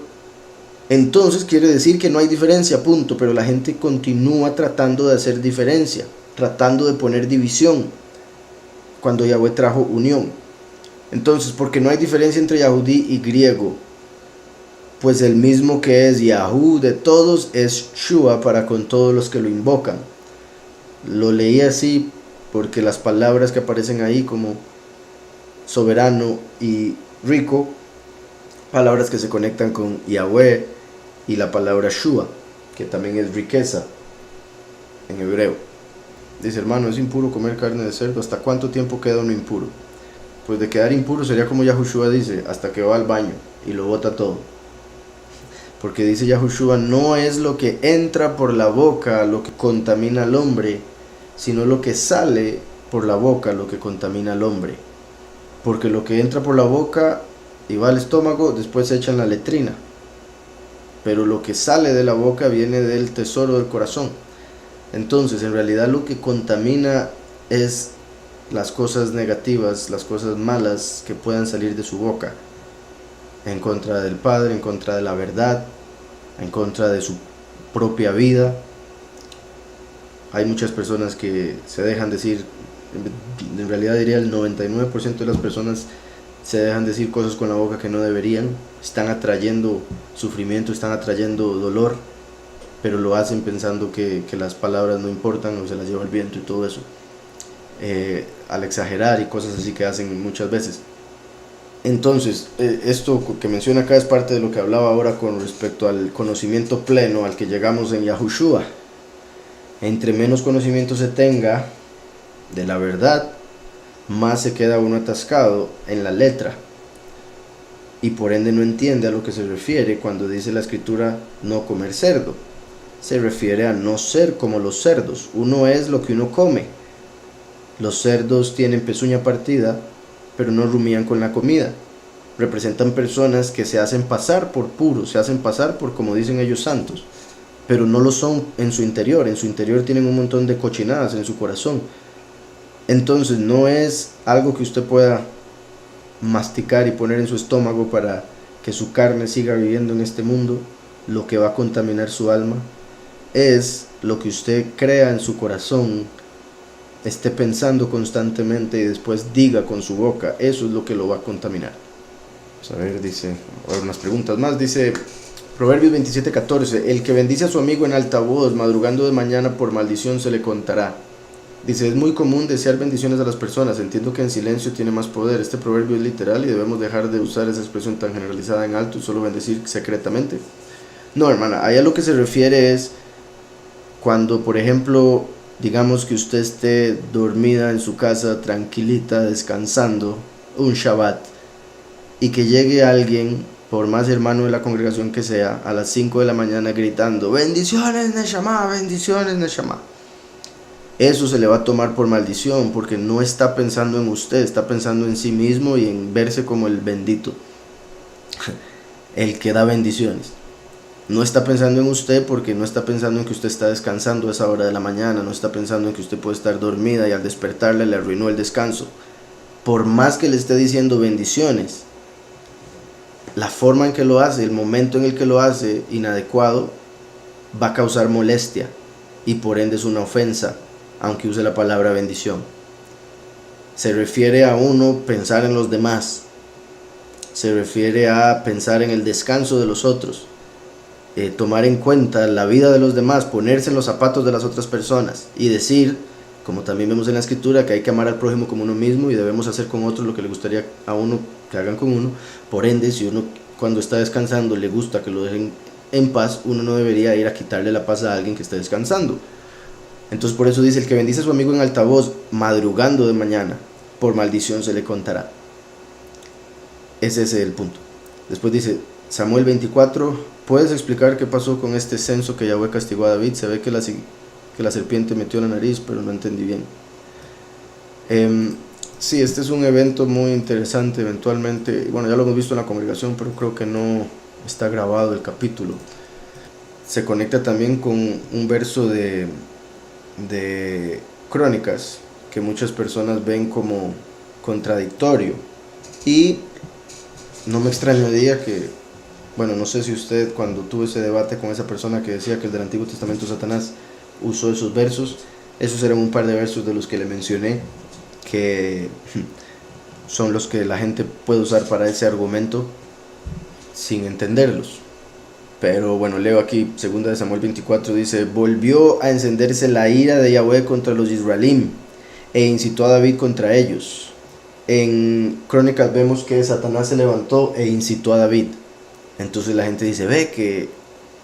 entonces quiere decir que no hay diferencia, punto. Pero la gente continúa tratando de hacer diferencia, tratando de poner división, cuando Yahweh trajo unión. Entonces, porque no hay diferencia entre yahudí y griego, pues el mismo que es Yahú de todos es Shua para con todos los que lo invocan. Lo leí así porque las palabras que aparecen ahí como soberano y rico, palabras que se conectan con Yahweh, y la palabra Shua, que también es riqueza en hebreo. Dice, hermano, ¿es impuro comer carne de cerdo? ¿Hasta cuánto tiempo queda uno impuro? Pues de quedar impuro sería como Yahushua dice, hasta que va al baño y lo bota todo. Porque dice Yahushua, no es lo que entra por la boca lo que contamina al hombre, sino lo que sale por la boca lo que contamina al hombre. Porque lo que entra por la boca y va al estómago, después se echa en la letrina. Pero lo que sale de la boca viene del tesoro del corazón. Entonces, en realidad lo que contamina es las cosas negativas, las cosas malas que puedan salir de su boca, en contra del Padre, en contra de la verdad, en contra de su propia vida. Hay muchas personas que se dejan decir, en realidad diría el 99% de las personas se dejan decir cosas con la boca que no deberían, están atrayendo sufrimiento, están atrayendo dolor, pero lo hacen pensando que las palabras no importan o se las lleva el viento y todo eso, al exagerar y cosas así que hacen muchas veces. Entonces, esto que menciona acá es parte de lo que hablaba ahora con respecto al conocimiento pleno al que llegamos en Yahushua. Entre menos conocimiento se tenga de la verdad, más se queda uno atascado en la letra, y por ende no entiende a lo que se refiere cuando dice la escritura no comer cerdo. Se refiere a no ser como los cerdos. Uno es lo que uno come. Los cerdos tienen pezuña partida, pero no rumían con la comida. Representan personas que se hacen pasar por puros, se hacen pasar por, como dicen ellos, santos, pero no lo son en su interior. En su interior tienen un montón de cochinadas en su corazón. Entonces no es algo que usted pueda masticar y poner en su estómago para que su carne siga viviendo en este mundo. Lo que va a contaminar su alma es lo que usted crea en su corazón, esté pensando constantemente y después diga con su boca. Eso es lo que lo va a contaminar. Vamos a ver, dice, unas preguntas más. Dice Proverbios 27:14, el que bendice a su amigo en alta voz, madrugando de mañana, por maldición se le contará. Dice, es muy común desear bendiciones a las personas, entiendo que en silencio tiene más poder. Este proverbio es literal y debemos dejar de usar esa expresión tan generalizada en alto y solo bendecir secretamente. No, hermana, ahí a lo que se refiere es cuando, por ejemplo, digamos que usted esté dormida en su casa, tranquilita, descansando, un Shabbat, y que llegue alguien, por más hermano de la congregación que sea, a las 5 de la mañana gritando, bendiciones Neshama, bendiciones Neshama. Eso se le va a tomar por maldición, porque no está pensando en usted, está pensando en sí mismo y en verse como el bendito, el que da bendiciones. No está pensando en usted porque no está pensando en que usted está descansando a esa hora de la mañana, no está pensando en que usted puede estar dormida y al despertarle le arruinó el descanso. Por más que le esté diciendo bendiciones, la forma en que lo hace, el momento en el que lo hace inadecuado, va a causar molestia y por ende es una ofensa, aunque use la palabra bendición. Se refiere a uno pensar en los demás, se refiere a pensar en el descanso de los otros, tomar en cuenta la vida de los demás, ponerse en los zapatos de las otras personas y decir, como también vemos en la escritura, que hay que amar al prójimo como uno mismo y debemos hacer con otros lo que le gustaría a uno que hagan con uno. Por ende, si uno cuando está descansando le gusta que lo dejen en paz, uno no debería ir a quitarle la paz a alguien que está descansando. Entonces por eso dice, el que bendice a su amigo en altavoz madrugando de mañana, por maldición se le contará. Ese es el punto. Después dice Samuel 24, ¿puedes explicar qué pasó con este censo que Yahweh castigó a David? Se ve que la serpiente metió la nariz, pero no entendí bien. Sí, este es un evento muy interesante eventualmente. Bueno, ya lo hemos visto en la congregación, pero creo que no está grabado el capítulo. Se conecta también con un verso de Crónicas que muchas personas ven como contradictorio. Y no me extrañaría que, bueno, no sé si usted cuando tuvo ese debate con esa persona que decía que el del Antiguo Testamento Satanás usó esos versos, esos eran un par de versos de los que le mencioné que son los que la gente puede usar para ese argumento sin entenderlos. Pero bueno, leo aquí 2 Samuel 24, dice, volvió a encenderse la ira de Yahweh contra los Israelim e incitó a David contra ellos. En Crónicas vemos que Satanás se levantó e incitó a David. Entonces la gente dice, ve que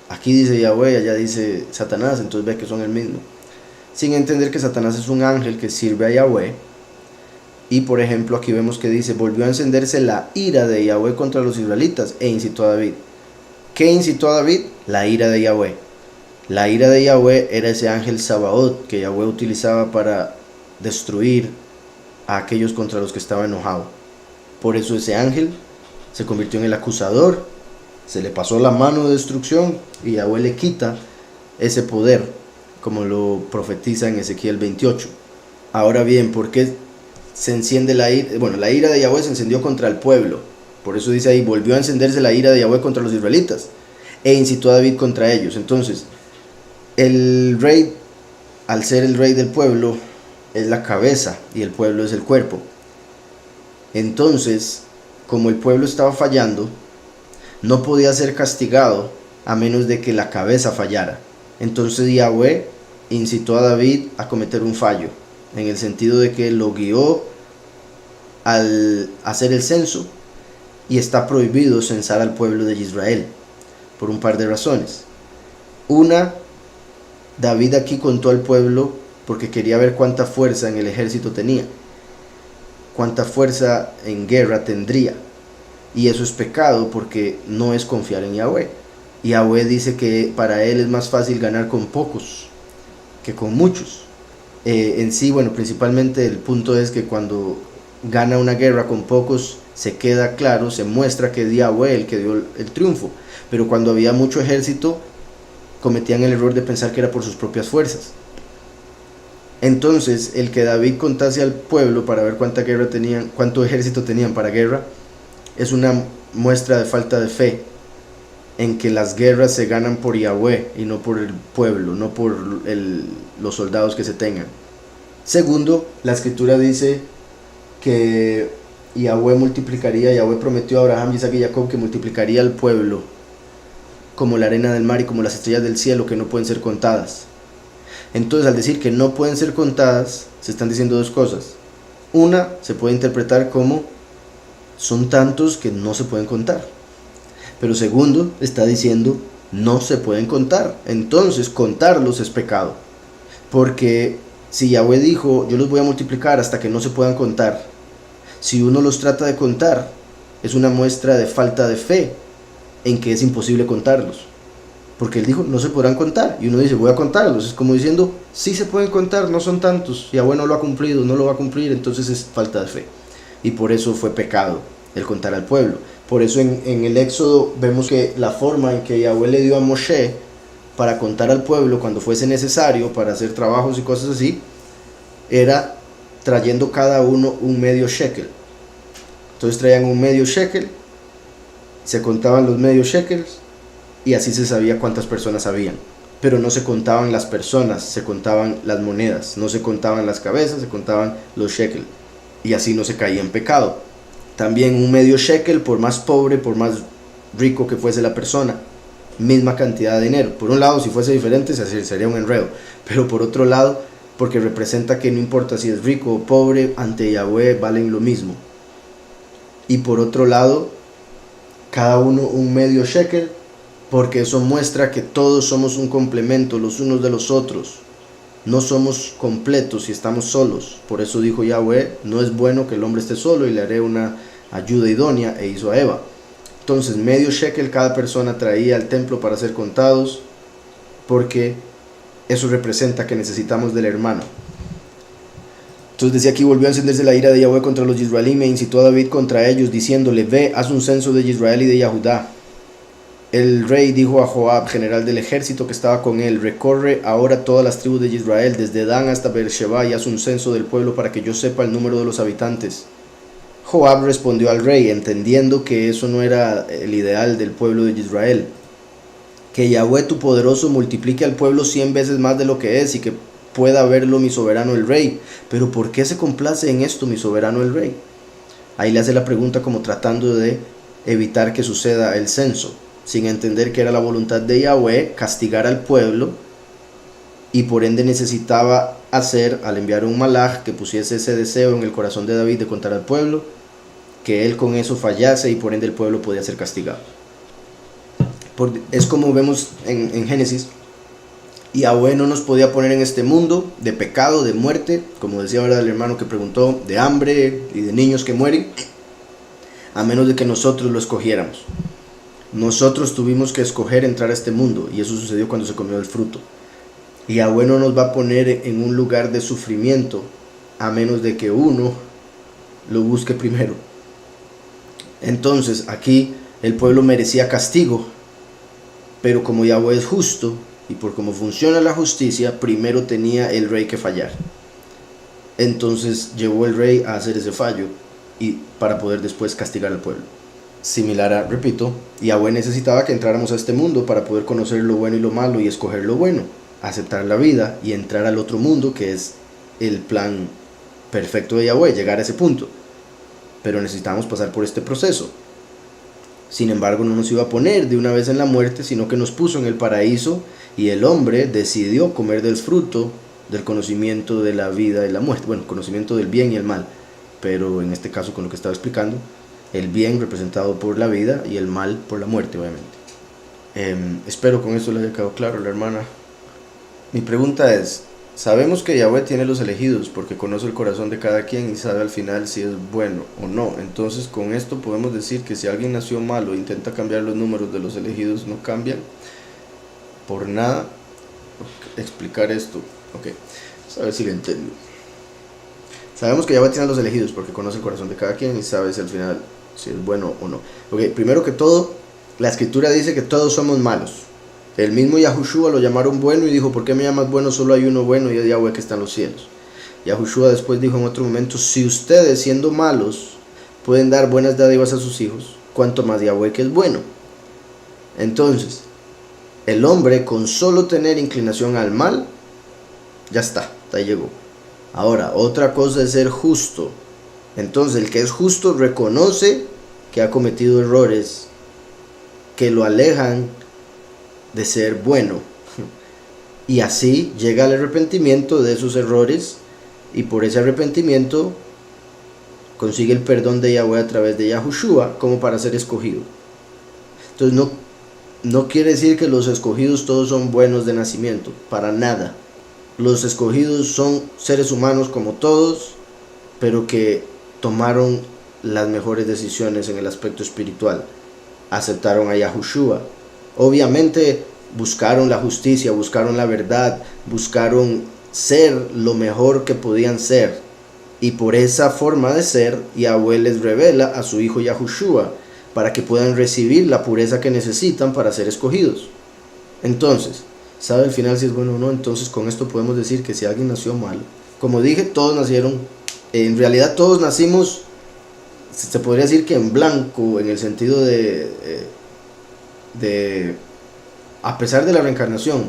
aquí dice Yahweh, allá dice Satanás, entonces ve que son el mismo. Sin entender que Satanás es un ángel que sirve a Yahweh. Y por ejemplo aquí vemos que dice, volvió a encenderse la ira de Yahweh contra los israelitas e incitó a David. ¿Qué incitó a David? La ira de Yahweh. La ira de Yahweh era ese ángel Sabaoth que Yahweh utilizaba para destruir a aquellos contra los que estaba enojado. Por eso ese ángel se convirtió en el acusador, se le pasó la mano de destrucción y Yahweh le quita ese poder, como lo profetiza en Ezequiel 28. Ahora bien, ¿por qué se enciende la ira? Bueno, la ira de Yahweh se encendió contra el pueblo. Por eso dice ahí, volvió a encenderse la ira de Yahweh contra los israelitas e incitó a David contra ellos. Entonces, el rey, al ser el rey del pueblo, es la cabeza y el pueblo es el cuerpo. Entonces, como el pueblo estaba fallando, no podía ser castigado a menos de que la cabeza fallara. Entonces Yahweh incitó a David a cometer un fallo, en el sentido de que lo guió al hacer el censo, y está prohibido censar al pueblo de Israel por un par de razones. Una, David aquí contó al pueblo porque quería ver cuánta fuerza en el ejército tenía, cuánta fuerza en guerra tendría, y eso es pecado porque no es confiar en Yahweh. Yahweh dice que para él es más fácil ganar con pocos que con muchos. En sí, bueno, principalmente el punto es que cuando gana una guerra con pocos, se queda claro, se muestra que es Yahweh el que dio el triunfo. Pero cuando había mucho ejército, cometían el error de pensar que era por sus propias fuerzas. Entonces, el que David contase al pueblo para ver cuánta guerra tenían, cuánto ejército tenían para guerra, es una muestra de falta de fe, en que las guerras se ganan por Yahweh y no por el pueblo, no por los soldados que se tengan. Segundo, la escritura dice que Yahweh prometió a Abraham, Isaac y Jacob que multiplicaría al pueblo como la arena del mar y como las estrellas del cielo que no pueden ser contadas. Entonces, al decir que no pueden ser contadas, se están diciendo dos cosas. Una, se puede interpretar como son tantos que no se pueden contar. Pero segundo, está diciendo no se pueden contar. Entonces, contarlos es pecado. Porque si Yahweh dijo, yo los voy a multiplicar hasta que no se puedan contar, si uno los trata de contar, es una muestra de falta de fe en que es imposible contarlos. Porque él dijo, no se podrán contar. Y uno dice, voy a contarlos. Es como diciendo, sí se pueden contar, no son tantos. Yahweh no lo ha cumplido, no lo va a cumplir, entonces es falta de fe. Y por eso fue pecado el contar al pueblo. Por eso en el Éxodo vemos que la forma en que Yahweh le dio a Moshe para contar al pueblo cuando fuese necesario, para hacer trabajos y cosas así, era trayendo cada uno un medio shekel. Entonces traían un medio shekel, se contaban los medios shekels y así se sabía cuántas personas habían. Pero no se contaban las personas, se contaban las monedas, no se contaban las cabezas, se contaban los shekel. Y así no se caía en pecado. También un medio shekel, por más pobre, por más rico que fuese la persona, misma cantidad de dinero. Por un lado, si fuese diferente, sería un enredo. Pero por otro lado, porque representa que no importa si es rico o pobre, ante Yahweh valen lo mismo. Y por otro lado, cada uno un medio shekel, porque eso muestra que todos somos un complemento los unos de los otros. No somos completos si estamos solos. Por eso dijo Yahweh, no es bueno que el hombre esté solo y le haré una ayuda idónea, e hizo a Eva. Entonces medio shekel cada persona traía al templo para ser contados, porque eso representa que necesitamos del hermano. Entonces decía aquí, volvió a encenderse la ira de Yahweh contra los israelíes e incitó a David contra ellos, diciéndole, ve, haz un censo de Israel y de Yahudá. El rey dijo a Joab, general del ejército que estaba con él, recorre ahora todas las tribus de Israel, desde Dan hasta Beersheba, y haz un censo del pueblo para que yo sepa el número de los habitantes. Joab respondió al rey, entendiendo que eso no era el ideal del pueblo de Israel. Que Yahweh tu poderoso multiplique al pueblo 100 veces más de lo que es, y que pueda verlo mi soberano el rey. Pero ¿por qué se complace en esto mi soberano el rey? Ahí le hace la pregunta como tratando de evitar que suceda el censo, sin entender que era la voluntad de Yahweh castigar al pueblo, y por ende necesitaba hacer, al enviar un malaj que pusiese ese deseo en el corazón de David de contar al pueblo, que él con eso fallase y por ende el pueblo podía ser castigado. Es como vemos en Génesis, Yahweh no nos podía poner en este mundo de pecado, de muerte, como decía ahora el hermano que preguntó, de hambre y de niños que mueren, a menos de que nosotros lo escogiéramos. Nosotros tuvimos que escoger entrar a este mundo, y eso sucedió cuando se comió el fruto. Y Yahweh no nos va a poner en un lugar de sufrimiento a menos de que uno lo busque primero. Entonces aquí el pueblo merecía castigo, pero como Yahweh es justo y por cómo funciona la justicia, primero tenía el rey que fallar. Entonces llevó el rey a hacer ese fallo y para poder después castigar al pueblo. Similar a, repito, Yahweh necesitaba que entráramos a este mundo para poder conocer lo bueno y lo malo y escoger lo bueno, aceptar la vida y entrar al otro mundo, que es el plan perfecto de Yahweh, llegar a ese punto. Pero necesitamos pasar por este proceso. Sin embargo, no nos iba a poner de una vez en la muerte, sino que nos puso en el paraíso, y el hombre decidió comer del fruto del conocimiento de la vida y la muerte. Bueno, conocimiento del bien y el mal, pero en este caso, con lo que estaba explicando, el bien representado por la vida y el mal por la muerte, obviamente. Espero con esto le haya quedado claro a la hermana. Mi pregunta es, sabemos que Yahweh tiene los elegidos porque conoce el corazón de cada quien y sabe al final si es bueno o no. Entonces con esto podemos decir que si alguien nació malo e intenta cambiar los números de los elegidos, no cambian por nada. Explicar esto, ok, a ver si lo entiendo. Sabemos que Yahweh tiene los elegidos porque conoce el corazón de cada quien y sabe si al final si es bueno o no. Ok, primero que todo, la escritura dice que todos somos malos. El mismo Yahushua lo llamaron bueno y dijo, ¿por qué me llamas bueno? Solo hay uno bueno y es Yahweh que está en los cielos. Yahushua después dijo en otro momento, si ustedes siendo malos pueden dar buenas dádivas a sus hijos, cuanto más Yahweh que es bueno. Entonces, el hombre con solo tener inclinación al mal, ya está, hasta ahí llegó. Ahora, otra cosa es ser justo. Entonces, el que es justo reconoce que ha cometido errores que lo alejan de ser bueno. Y así llega al arrepentimiento de esos errores, y por ese arrepentimiento consigue el perdón de Yahweh a través de Yahushua como para ser escogido. Entonces no quiere decir que los escogidos todos son buenos de nacimiento, para nada. Los escogidos son seres humanos como todos, pero que tomaron las mejores decisiones en el aspecto espiritual. Aceptaron a Yahushua. Obviamente buscaron la justicia, buscaron la verdad, buscaron ser lo mejor que podían ser. Y por esa forma de ser, Yahweh les revela a su hijo Yahushua, para que puedan recibir la pureza que necesitan para ser escogidos. Entonces, ¿sabe al final si es bueno o no? Entonces con esto podemos decir que si alguien nació mal, como dije, todos nacieron, en realidad todos nacimos, se podría decir que en blanco, en el sentido de a pesar de la reencarnación,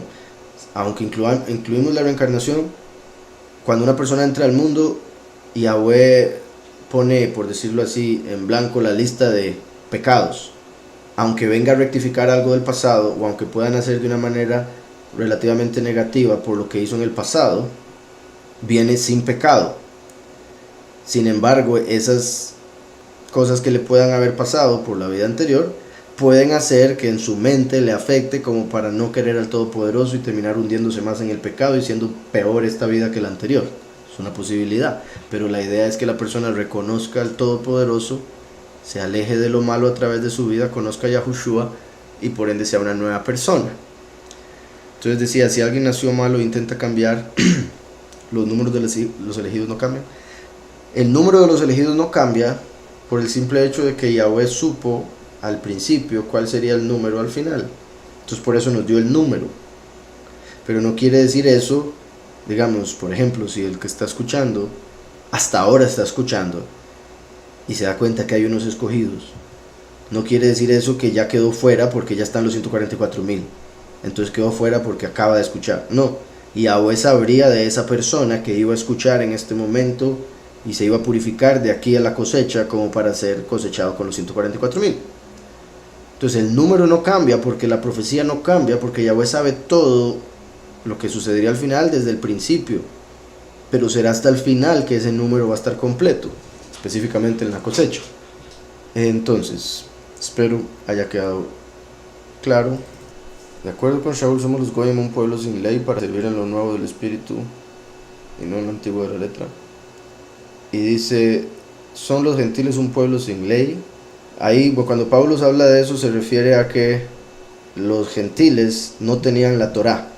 aunque incluimos la reencarnación, cuando una persona entra al mundo, Yahweh pone, por decirlo así, en blanco la lista de pecados. Aunque venga a rectificar algo del pasado, o aunque puedan hacer de una manera relativamente negativa por lo que hizo en el pasado, viene sin pecado. Sin embargo, esas cosas que le puedan haber pasado por la vida anterior pueden hacer que en su mente le afecte como para no querer al Todopoderoso y terminar hundiéndose más en el pecado y siendo peor esta vida que la anterior. Es una posibilidad, pero la idea es que la persona reconozca al Todopoderoso, se aleje de lo malo a través de su vida, conozca a Yahushua y por ende sea una nueva persona. Entonces decía, si alguien nació malo e intenta cambiar, los números de los elegidos no cambian. El número de los elegidos no cambia por el simple hecho de que Yahweh supo al principio cuál sería el número al final. Entonces por eso nos dio el número. Pero no quiere decir eso, digamos, por ejemplo, si el que está escuchando, hasta ahora está escuchando, y se da cuenta que hay unos escogidos, no quiere decir eso que ya quedó fuera porque ya están los 144,000. Entonces quedó fuera porque acaba de escuchar. No, Yahweh sabría de esa persona que iba a escuchar en este momento y se iba a purificar de aquí a la cosecha como para ser cosechado con los 144,000. Entonces el número no cambia porque la profecía no cambia, porque Yahweh sabe todo lo que sucedería al final desde el principio, pero será hasta el final que ese número va a estar completo, específicamente en la cosecha. Entonces, espero haya quedado claro. De acuerdo con Shaul, somos los Goyim, un pueblo sin ley para servir en lo nuevo del espíritu y no en lo antiguo de la letra. Y dice, son los gentiles un pueblo sin ley. Ahí, cuando Pablo habla de eso, se refiere a que los gentiles no tenían la Torá,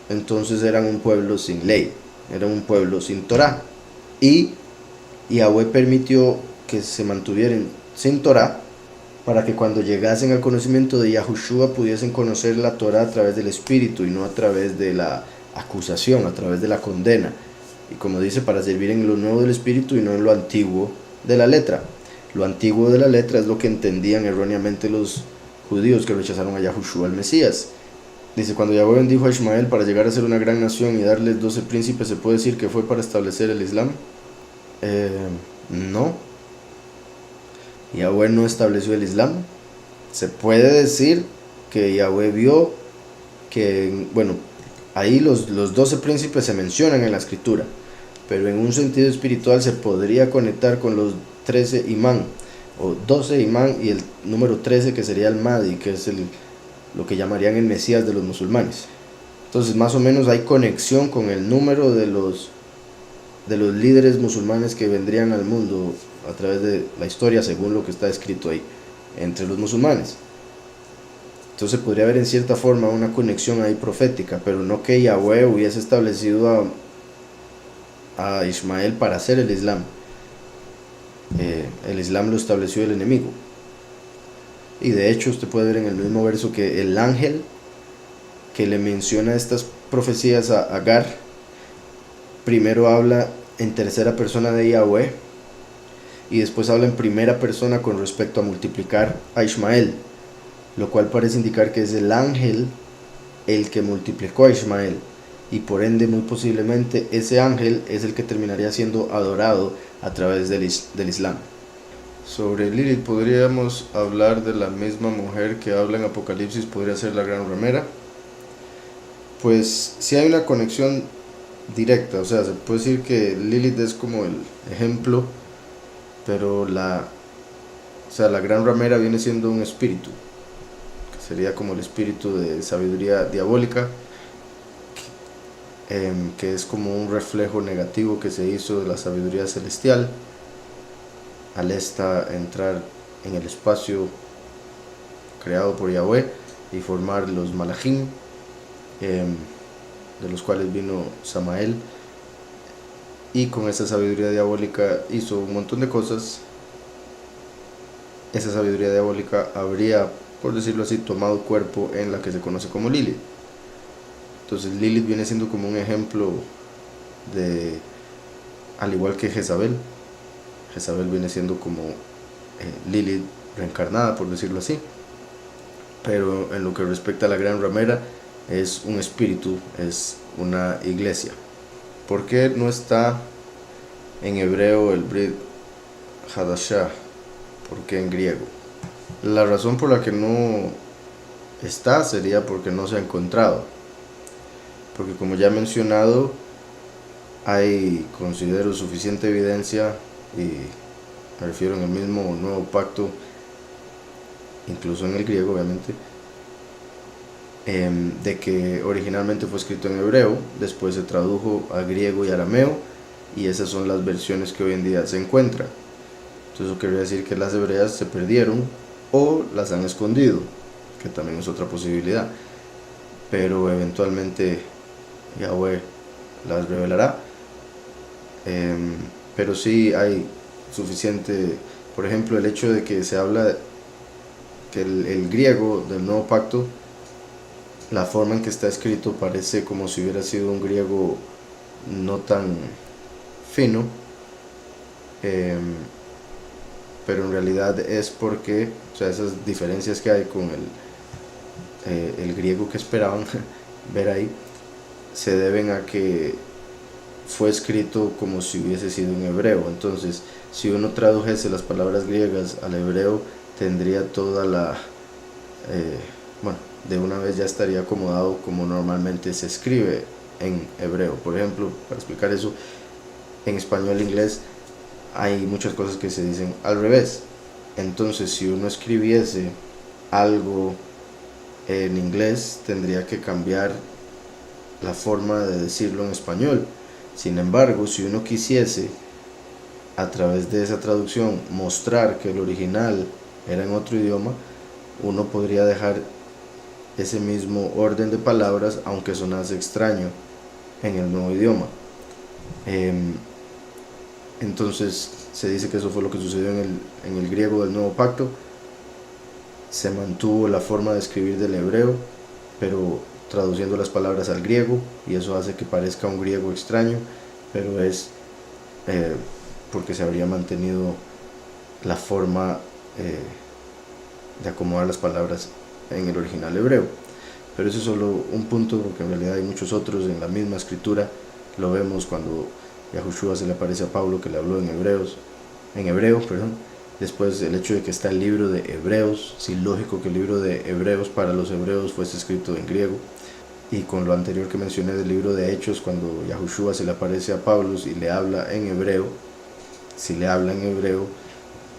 entonces eran un pueblo sin ley, eran un pueblo sin Torá. Y Yahweh permitió que se mantuvieran sin Torá para que cuando llegasen al conocimiento de Yahushua pudiesen conocer la Torá a través del Espíritu y no a través de la acusación, a través de la condena. Y como dice, para servir en lo nuevo del Espíritu y no en lo antiguo de la letra. Lo antiguo de la letra es lo que entendían erróneamente los judíos que rechazaron a Yahushua el Mesías. Dice, cuando Yahweh bendijo a Ismael para llegar a ser una gran nación y darles 12 príncipes, ¿se puede decir que fue para establecer el Islam? No. Yahweh no estableció el Islam. Se puede decir que Yahweh vio que, bueno, ahí los 12 príncipes se mencionan en la escritura, pero en un sentido espiritual se podría conectar con los 13 imán, o 12 imán, y el número 13 que sería el Mahdi, que es lo que llamarían el Mesías de los musulmanes. Entonces más o menos hay conexión con el número de los líderes musulmanes que vendrían al mundo a través de la historia, según lo que está escrito ahí, entre los musulmanes. Entonces podría haber en cierta forma una conexión ahí profética, pero no que Yahweh hubiese establecido a Ismael para hacer el Islam. El Islam lo estableció el enemigo. Y de hecho usted puede ver en el mismo verso que el ángel que le menciona estas profecías a Agar, primero habla en tercera persona de Yahweh y después habla en primera persona con respecto a multiplicar a Ismael, lo cual parece indicar que es el ángel el que multiplicó a Ismael, y por ende muy posiblemente ese ángel es el que terminaría siendo adorado a través del Islam. Sobre Lilith podríamos hablar de la misma mujer que habla en Apocalipsis, podría ser la gran ramera. Pues si hay una conexión directa, o sea, se puede decir que Lilith es como el ejemplo, pero la gran ramera viene siendo un espíritu, que sería como el espíritu de sabiduría diabólica, que es como un reflejo negativo que se hizo de la sabiduría celestial al entrar en el espacio creado por Yahweh y formar los malachim, de los cuales vino Samael, y con esa sabiduría diabólica hizo un montón de cosas esa sabiduría diabólica habría, por decirlo así, tomado cuerpo en la que se conoce como Lilith. Entonces Lilith viene siendo como un ejemplo de, al igual que Jezabel viene siendo como Lilith reencarnada, por decirlo así. Pero en lo que respecta a la gran ramera, es un espíritu, es una iglesia. ¿Por qué no está en hebreo el Brit Hadashah? ¿Por qué en griego? La razón por la que no está sería porque no se ha encontrado. Porque como ya he mencionado, hay, considero, suficiente evidencia, y me refiero en el mismo Nuevo Pacto, incluso en el griego obviamente, de que originalmente fue escrito en hebreo, después se tradujo al griego y arameo, y esas son las versiones que hoy en día se encuentran. Entonces eso querría decir que las hebreas se perdieron o las han escondido, que también es otra posibilidad, pero eventualmente Yahweh las revelará. Pero sí hay suficiente, por ejemplo, el hecho de que se habla que el griego del Nuevo Pacto, la forma en que está escrito parece como si hubiera sido un griego no tan fino, pero en realidad es porque, o sea, esas diferencias que hay con el griego que esperaban ver ahí, se deben a que fue escrito como si hubiese sido en hebreo. Entonces, si uno tradujese las palabras griegas al hebreo, tendría toda la... bueno, de una vez ya estaría acomodado como normalmente se escribe en hebreo. Por ejemplo, para explicar eso, en español e inglés hay muchas cosas que se dicen al revés. Entonces, si uno escribiese algo en inglés, tendría que cambiar la forma de decirlo en español. Sin embargo, si uno quisiese, a través de esa traducción, mostrar que el original era en otro idioma, uno podría dejar ese mismo orden de palabras, aunque sonase extraño en el nuevo idioma. Entonces se dice que eso fue lo que sucedió en el griego del Nuevo Pacto. Se mantuvo la forma de escribir del hebreo, pero traduciendo las palabras al griego, y eso hace que parezca un griego extraño, pero es porque se habría mantenido la forma de acomodar las palabras en el original hebreo. Pero eso es solo un punto, porque en realidad hay muchos otros en la misma escritura. Lo vemos cuando Yahushua se le aparece a Pablo, que le habló en hebreo. Después el hecho de que está el libro de Hebreos, sí, lógico que el libro de Hebreos para los hebreos fuese escrito en griego. Y con lo anterior que mencioné del libro de Hechos, cuando Yahushua se le aparece a Pablo y le habla en hebreo, si le habla en hebreo,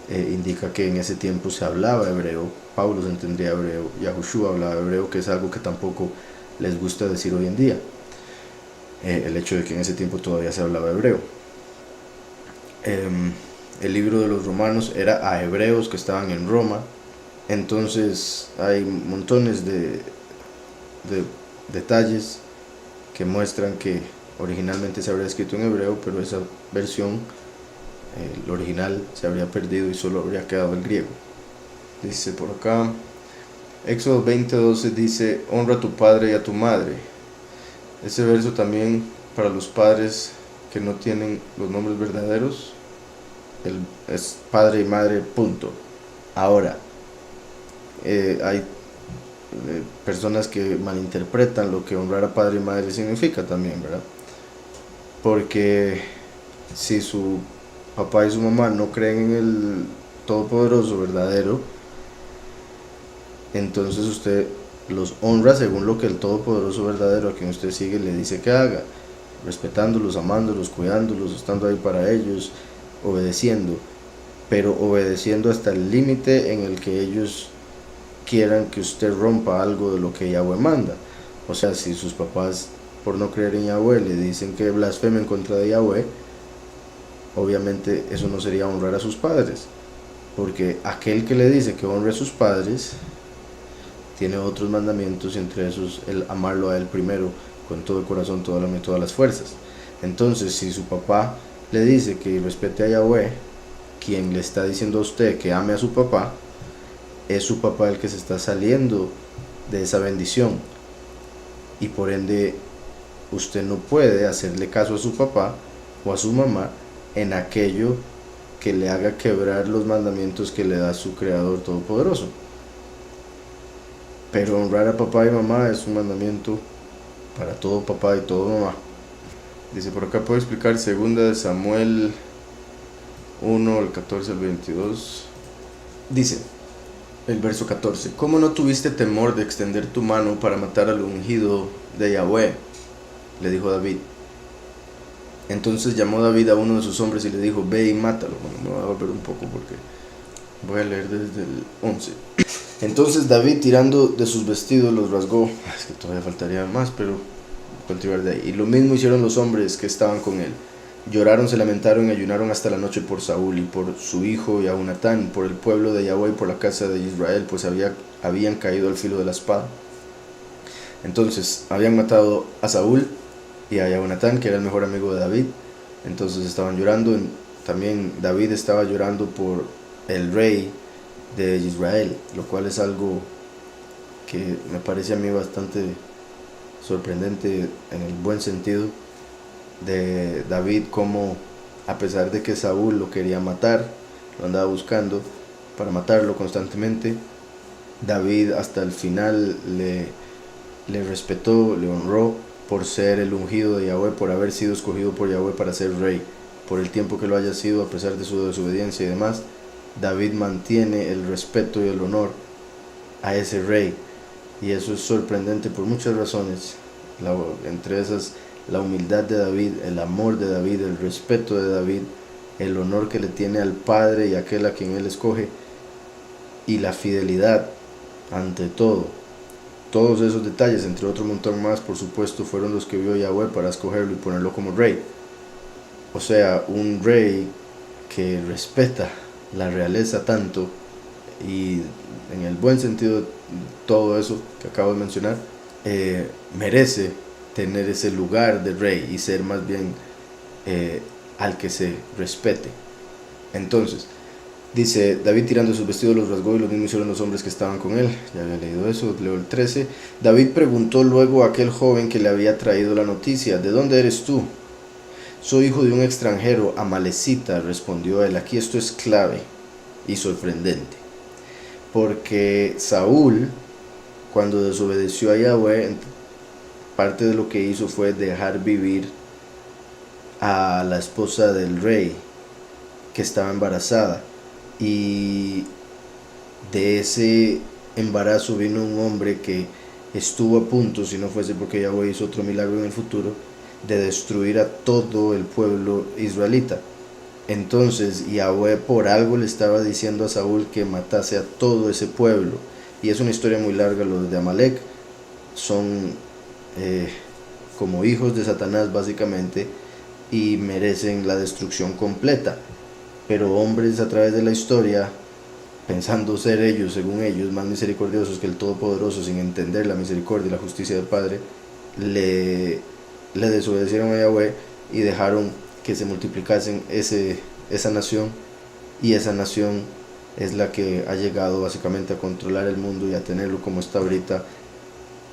indica que en ese tiempo se hablaba hebreo, Pablo se entendía hebreo, Yahushua hablaba hebreo, que es algo que tampoco les gusta decir hoy en día, el hecho de que en ese tiempo todavía se hablaba hebreo. El libro de los romanos era a hebreos que estaban en Roma. Entonces hay montones de detalles que muestran que originalmente se habría escrito en hebreo, pero esa versión, el original, se habría perdido y solo habría quedado el griego. Dice por acá, Éxodo 20:12 dice: honra a tu padre y a tu madre. Ese verso también para los padres que no tienen los nombres verdaderos, es padre y madre, punto. Ahora, hay personas que malinterpretan lo que honrar a padre y madre significa también, ¿verdad? Porque si su papá y su mamá no creen en el Todopoderoso verdadero, entonces usted los honra según lo que el Todopoderoso verdadero a quien usted sigue le dice que haga, respetándolos, amándolos, cuidándolos, estando ahí para ellos, obedeciendo, pero obedeciendo hasta el límite en el que ellos quieran que usted rompa algo de lo que Yahweh manda. O sea, si sus papás, por no creer en Yahweh, le dicen que blasfemen contra de Yahweh, obviamente eso no sería honrar a sus padres, porque aquel que le dice que honre a sus padres tiene otros mandamientos, y entre esos el amarlo a él primero, con todo el corazón, toda la mente, todas las fuerzas. Entonces, si su papá le dice que respete a Yahweh, quien le está diciendo a usted que ame a su papá, es su papá el que se está saliendo de esa bendición. Y por ende, usted no puede hacerle caso a su papá o a su mamá en aquello que le haga quebrar los mandamientos que le da su Creador Todopoderoso. Pero honrar a papá y mamá es un mandamiento para todo papá y todo mamá. Dice por acá, puedo explicar 2 Samuel 1, el 14 al 22. Dice el verso 14: ¿Cómo no tuviste temor de extender tu mano para matar al ungido de Yahweh? Le dijo David. Entonces llamó David a uno de sus hombres y le dijo: ve y mátalo. Bueno, me voy a volver un poco porque voy a leer desde el 11. Entonces David, tirando de sus vestidos, los rasgó. Es que todavía faltaría más, pero continuar de ahí. Y lo mismo hicieron los hombres que estaban con él. Lloraron, se lamentaron y ayunaron hasta la noche por Saúl y por su hijo Yahonatán, por el pueblo de Yahweh y por la casa de Israel, pues habían caído al filo de la espada. Entonces habían matado a Saúl y a Yahonatán, que era el mejor amigo de David. Entonces estaban llorando. También David estaba llorando por el rey de Israel, lo cual es algo que me parece a mí bastante sorprendente en el buen sentido de David, como a pesar de que Saúl lo quería matar, lo andaba buscando para matarlo constantemente, David hasta el final le respetó, le honró por ser el ungido de Yahweh, por haber sido escogido por Yahweh para ser rey, por el tiempo que lo haya sido, a pesar de su desobediencia y demás. David mantiene el respeto y el honor a ese rey, y eso es sorprendente por muchas razones, entre esas la humildad de David, el amor de David, el respeto de David, el honor que le tiene al Padre y a aquel a quien él escoge, y la fidelidad ante todo. Todos esos detalles, entre otro montón más, por supuesto, fueron los que vio Yahweh para escogerlo y ponerlo como rey. O sea, un rey que respeta la realeza tanto, y en el buen sentido de todo eso que acabo de mencionar, merece tener ese lugar de rey y ser más bien al que se respete. Entonces dice: David, tirando sus vestidos, los rasgó, y lo mismo hicieron los hombres que estaban con él. Ya había leído eso, leo el 13. David preguntó luego a aquel joven que le había traído la noticia: ¿de dónde eres tú? Soy hijo de un extranjero, amalecita, respondió él. Aquí esto es clave y sorprendente, porque Saúl, cuando desobedeció a Yahweh, parte de lo que hizo fue dejar vivir a la esposa del rey, que estaba embarazada, y de ese embarazo vino un hombre que estuvo a punto, si no fuese porque Yahweh hizo otro milagro en el futuro, de destruir a todo el pueblo israelita. Entonces Yahweh por algo le estaba diciendo a Saúl que matase a todo ese pueblo, y es una historia muy larga. Los de Amalek son como hijos de Satanás básicamente, y merecen la destrucción completa, pero hombres a través de la historia, pensando ser ellos, según ellos, más misericordiosos que el Todopoderoso, sin entender la misericordia y la justicia del Padre, le desobedecieron a Yahweh y dejaron que se multiplicasen esa nación, y esa nación es la que ha llegado básicamente a controlar el mundo y a tenerlo como está ahorita,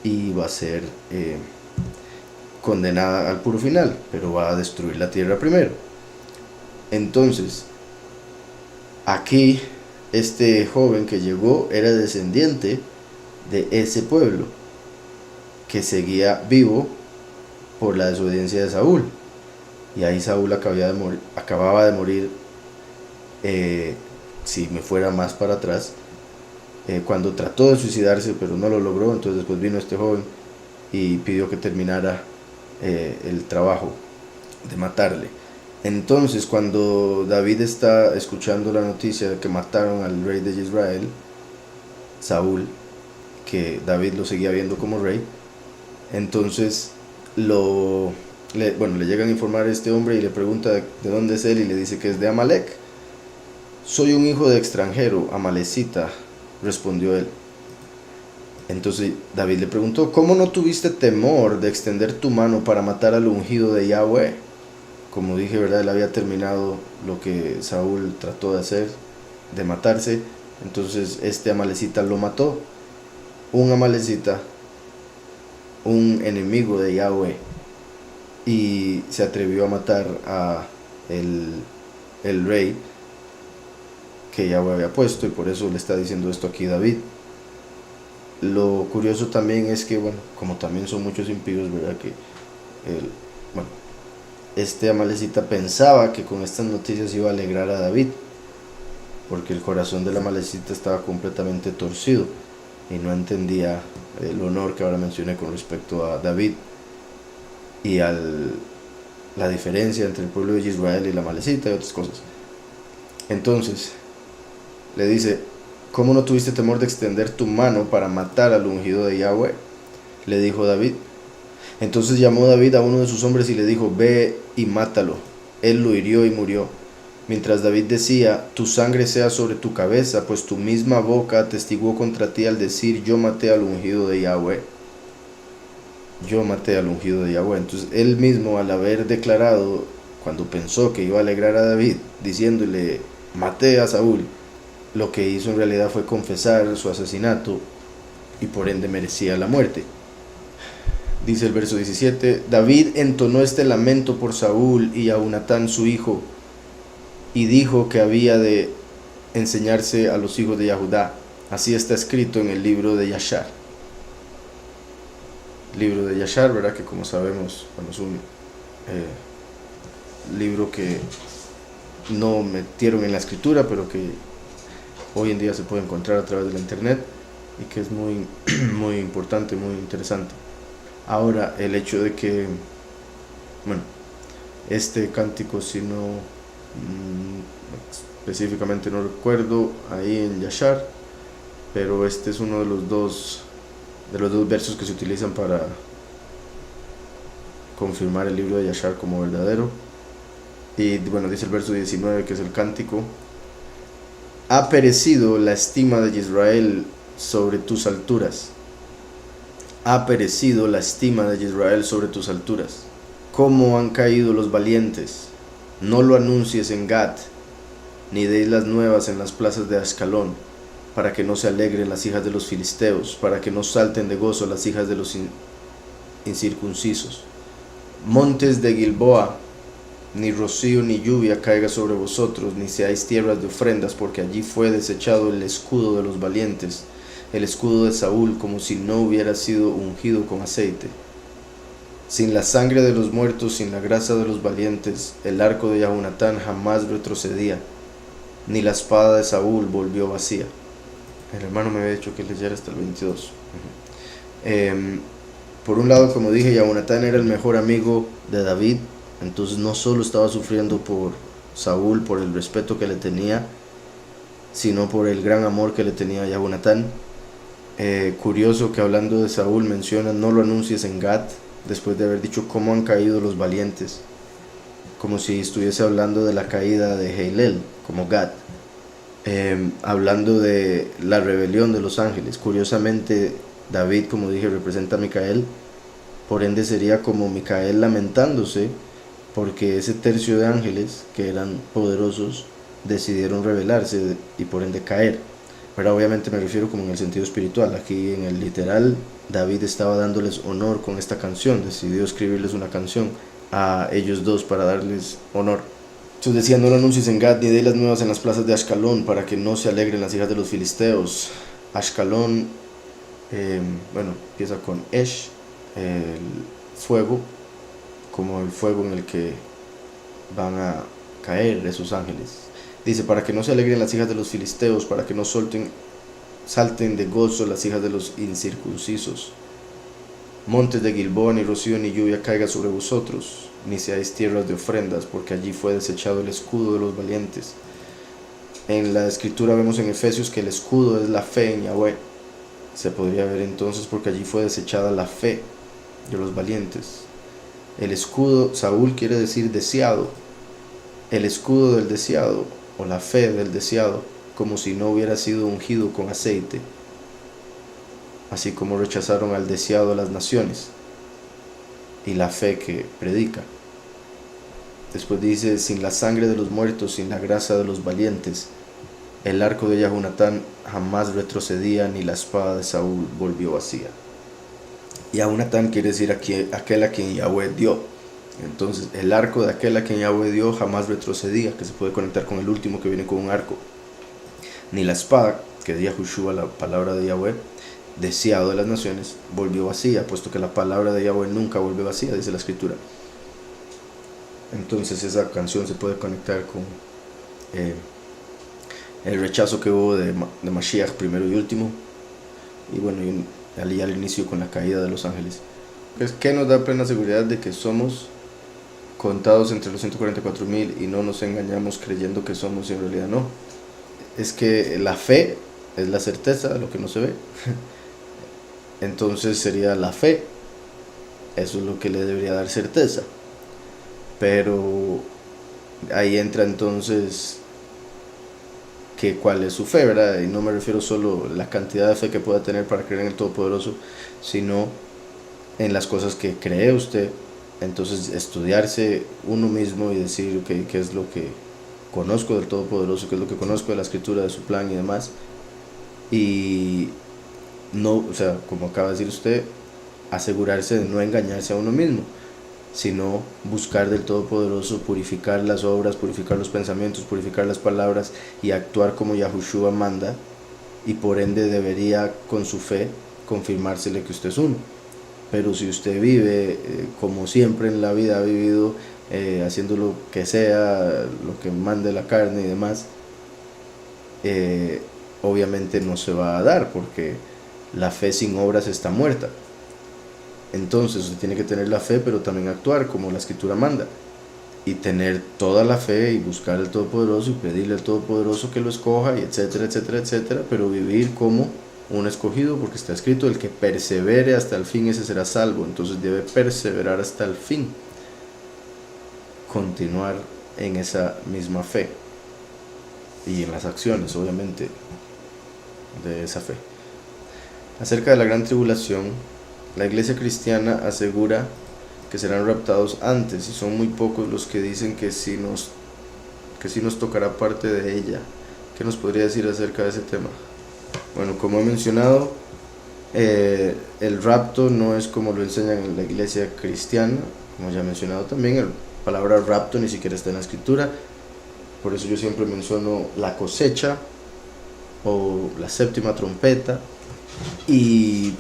y va a ser condenada al puro final, pero va a destruir la tierra primero. Entonces aquí este joven que llegó era descendiente de ese pueblo que seguía vivo por la desobediencia de Saúl, y ahí Saúl acababa de morir, si me fuera más para atrás, cuando trató de suicidarse pero no lo logró. Entonces después vino este joven y pidió que terminara el trabajo de matarle. Entonces cuando David está escuchando la noticia de que mataron al rey de Israel, Saúl, que David lo seguía viendo como rey, entonces le llegan a informar a este hombre y le pregunta de dónde es él, y le dice que es de Amalek. Soy un hijo de extranjero, amalecita, respondió él. Entonces David le preguntó: ¿cómo no tuviste temor de extender tu mano para matar al ungido de Yahweh? como dije, ¿verdad? Él había terminado lo que Saúl trató de hacer, de matarse. Entonces este amalecita lo mató. Un amalecita, un enemigo de Yahweh, y se atrevió a matar a el rey que Yahweh había puesto, y por eso le está diciendo esto aquí David. Lo curioso también es que, bueno, como también son muchos impíos, ¿verdad? Que bueno, este amalecita pensaba que con estas noticias iba a alegrar a David, porque el corazón del amalecita estaba completamente torcido y no entendía el honor que ahora mencioné con respecto a David y la diferencia entre el pueblo de Israel y la amalecita y otras cosas. Entonces le dice: ¿cómo no tuviste temor de extender tu mano para matar al ungido de Yahweh?, le dijo David. Entonces llamó David a uno de sus hombres y le dijo: ve y mátalo. Él lo hirió y murió. Mientras David decía: tu sangre sea sobre tu cabeza, pues tu misma boca atestiguó contra ti al decir: yo maté al ungido de Yahweh. Yo maté al ungido de Yahweh. Entonces él mismo, al haber declarado, cuando pensó que iba a alegrar a David, diciéndole: maté a Saúl, lo que hizo en realidad fue confesar su asesinato y por ende merecía la muerte. Dice el verso 17: David entonó este lamento por Saúl y a Jonatán su hijo, y dijo que había de enseñarse a los hijos de Yahudá. Así está escrito en el libro de Yashar. Libro de Yashar, ¿verdad? Que como sabemos, bueno, es un libro que no metieron en la escritura, pero que hoy en día se puede encontrar a través de la internet y que es muy, muy importante, muy interesante. Ahora, el hecho de que, bueno, este cántico, si no específicamente no recuerdo ahí en Yashar, pero este es uno de los dos versos que se utilizan para confirmar el libro de Yashar como verdadero. Y bueno, dice el verso 19, que es el cántico: ha perecido la estima de Israel sobre tus alturas. Ha perecido la estima de Israel sobre tus alturas. ¿Cómo han caído los valientes? No lo anuncies en Gat, ni deis las nuevas en las plazas de Ascalón, para que no se alegren las hijas de los filisteos, para que no salten de gozo las hijas de los incircuncisos. Montes de Gilboa, ni rocío ni lluvia caiga sobre vosotros, ni seáis tierras de ofrendas, porque allí fue desechado el escudo de los valientes, el escudo de Saúl, como si no hubiera sido ungido con aceite. Sin la sangre de los muertos, sin la grasa de los valientes, el arco de Jonatán jamás retrocedía, ni la espada de Saúl volvió vacía. El hermano me había dicho que leyera hasta el 22. Por un lado, como dije, Jonatán era el mejor amigo de David, entonces no solo estaba sufriendo por Saúl, por el respeto que le tenía, sino por el gran amor que le tenía a Jonatán. Curioso que hablando de Saúl menciona: no lo anuncies en Gat, después de haber dicho cómo han caído los valientes, como si estuviese hablando de la caída de Heilel, como Gat, hablando de la rebelión de los ángeles. Curiosamente, David, como dije, representa a Micael, por ende sería como Micael lamentándose porque ese tercio de ángeles que eran poderosos decidieron rebelarse y por ende caer. Pero obviamente me refiero como en el sentido espiritual. Aquí en el literal, David estaba dándoles honor con esta canción, decidió escribirles una canción a ellos dos para darles honor. Entonces decía: no lo anuncies en Gad, ni de las nuevas en las plazas de Ascalón, para que no se alegren las hijas de los filisteos. Ascalón, bueno, empieza con Esh, el fuego, como el fuego en el que van a caer esos ángeles. Dice: para que no se alegren las hijas de los filisteos, para que no salten de gozo las hijas de los incircuncisos. Montes de Gilboa, ni rocío ni lluvia caiga sobre vosotros, ni seáis tierras de ofrendas, porque allí fue desechado el escudo de los valientes. En la escritura vemos en Efesios que el escudo es la fe en Yahweh. Se podría ver entonces porque allí fue desechada la fe de los valientes. El escudo, Saúl quiere decir deseado. El escudo del deseado, o la fe del deseado, como si no hubiera sido ungido con aceite. Así como rechazaron al deseado de las naciones y la fe que predica. Después dice, sin la sangre de los muertos, sin la grasa de los valientes, el arco de Yahunatán jamás retrocedía, ni la espada de Saúl volvió vacía. Yahunatán quiere decir aquel a quien Yahweh dio. Entonces, el arco de aquel a quien Yahweh dio jamás retrocedía, que se puede conectar con el último que viene con un arco. Ni la espada, que es Yahushua, la palabra de Yahweh, deseado de las naciones, volvió vacía, puesto que la palabra de Yahweh nunca vuelve vacía, dice la escritura. Entonces esa canción se puede conectar con el rechazo que hubo de Mashiach primero y último, y bueno, y al inicio con la caída de los ángeles. Es que nos da plena seguridad de que somos contados entre los 144,000 y no nos engañamos creyendo que somos y en realidad no. Es que la fe es la certeza de lo que no se ve. Entonces sería la fe, eso es lo que le debería dar certeza. Pero ahí entra entonces que cuál es su fe, ¿verdad? Y no me refiero solo a la cantidad de fe que pueda tener para creer en el Todopoderoso, sino en las cosas que cree usted. Entonces estudiarse uno mismo y decir, okay, qué es lo que conozco del Todopoderoso, qué es lo que conozco de la escritura, de su plan y demás. Y no, o sea, como acaba de decir usted, asegurarse de no engañarse a uno mismo, sino buscar del Todopoderoso, purificar las obras, purificar los pensamientos, purificar las palabras y actuar como Yahushua manda, y por ende debería con su fe confirmársele que usted es uno. Pero si usted vive como siempre en la vida ha vivido, haciendo lo que sea, lo que mande la carne y demás, obviamente no se va a dar, porque la fe sin obras está muerta. Entonces usted tiene que tener la fe, pero también actuar como la escritura manda, y tener toda la fe y buscar al Todopoderoso y pedirle al Todopoderoso que lo escoja, y etcétera, etcétera, etcétera, pero vivir como un escogido, porque está escrito, el que persevere hasta el fin, ese será salvo. Entonces debe perseverar hasta el fin, continuar en esa misma fe y en las acciones, obviamente, de esa fe. Acerca de la gran tribulación, la iglesia cristiana asegura que serán raptados antes, y son muy pocos los que dicen que sí nos tocará parte de ella. ¿Qué nos podría decir acerca de ese tema? Bueno, como he mencionado, el rapto no es como lo enseñan en la iglesia cristiana, como ya he mencionado también. La palabra rapto ni siquiera está en la escritura, por eso yo siempre menciono la cosecha o la séptima trompeta, y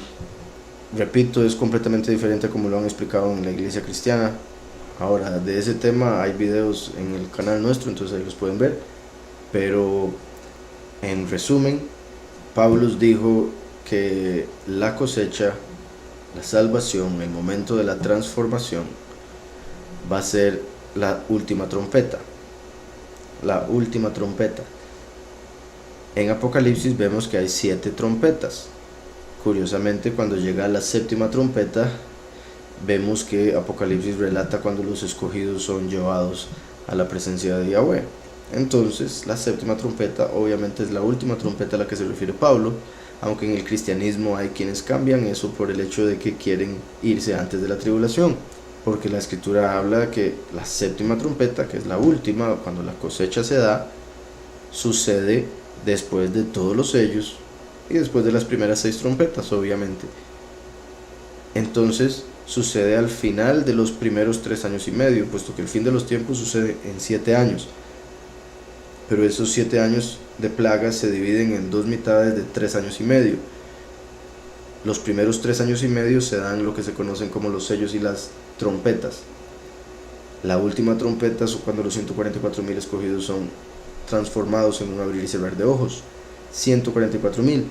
repito, es completamente diferente a como lo han explicado en la iglesia cristiana. Ahora, de ese tema hay videos en el canal nuestro, entonces ahí los pueden ver, pero en resumen, Pablo dijo que la cosecha, la salvación, el momento de la transformación va a ser la última trompeta. La última trompeta. En Apocalipsis vemos que hay 7 trompetas. Curiosamente, cuando llega a la séptima trompeta, vemos que Apocalipsis relata cuando los escogidos son llevados a la presencia de Yahweh. Entonces, la séptima trompeta obviamente es la última trompeta a la que se refiere Pablo, aunque en el cristianismo hay quienes cambian eso por el hecho de que quieren irse antes de la tribulación, porque la escritura habla de que la séptima trompeta, que es la última, cuando la cosecha se da, sucede después de todos los sellos y después de las primeras 6 trompetas, obviamente. Entonces sucede al final de los primeros 3 años y medio, puesto que el fin de los tiempos sucede en 7 años. Pero esos 7 años de plagas se dividen en 2 mitades de 3 años y medio. Los primeros 3 años y medio se dan lo que se conocen como los sellos y las trompetas. La última trompeta es cuando los 144,000 escogidos son transformados en un abrir y cerrar de ojos. 144,000.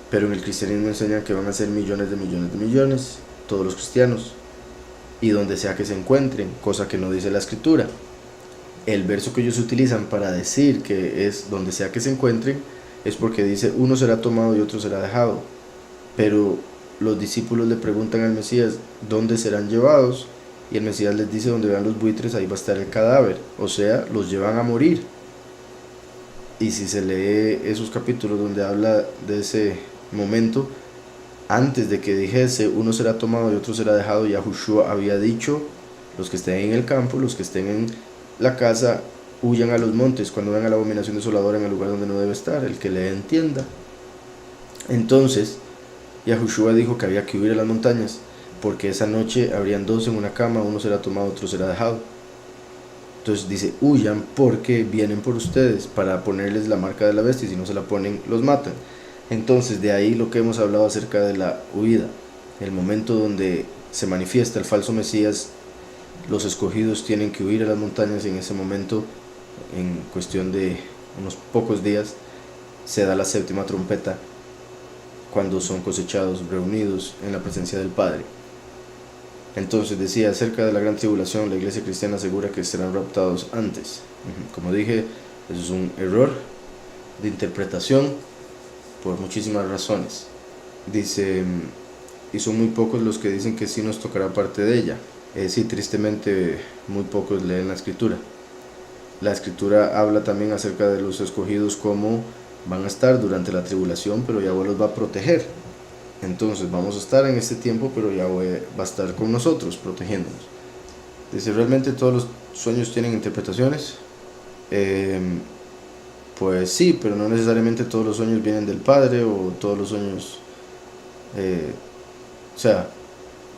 Pero en el cristianismo enseñan que van a ser millones de millones de millones, todos los cristianos, y donde sea que se encuentren, cosa que no dice la escritura. El verso que ellos utilizan para decir que es donde sea que se encuentren es porque dice uno será tomado y otro será dejado. Pero los discípulos le preguntan al Mesías dónde serán llevados, y el Mesías les dice donde vean los buitres ahí va a estar el cadáver, o sea, los llevan a morir. Y si se lee esos capítulos donde habla de ese momento, antes de que dijese uno será tomado y otro será dejado, Yahushua había dicho Los que estén en el campo, los que estén en la casa, huyan a los montes cuando vean a la abominación desoladora en el lugar donde no debe estar, el que le entienda. Entonces Yahushua dijo que había que huir a las montañas, porque esa noche habrían dos en una cama, uno será tomado, otro será dejado. Entonces dice, huyan porque vienen por ustedes para ponerles la marca de la bestia, y si no se la ponen, los matan. Entonces de ahí lo que hemos hablado acerca de la huida, el momento donde se manifiesta el falso Mesías, los escogidos tienen que huir a las montañas, y en ese momento, en cuestión de unos pocos días, se da la séptima trompeta, cuando son cosechados, reunidos en la presencia del Padre. Entonces decía, acerca de la gran tribulación, la iglesia cristiana asegura que serán raptados antes. Como dije, eso es un error de interpretación por muchísimas razones. Dice, y son muy pocos los que dicen que sí nos tocará parte de ella. Sí, tristemente muy pocos leen la escritura. La escritura habla también acerca de los escogidos, como van a estar durante la tribulación, pero Yahweh los va a proteger. Entonces vamos a estar en este tiempo, pero Yahweh va a estar con nosotros, protegiéndonos. Dice, ¿realmente todos los sueños tienen interpretaciones? Pues sí, pero no necesariamente todos los sueños vienen del Padre, o todos los sueños... o sea,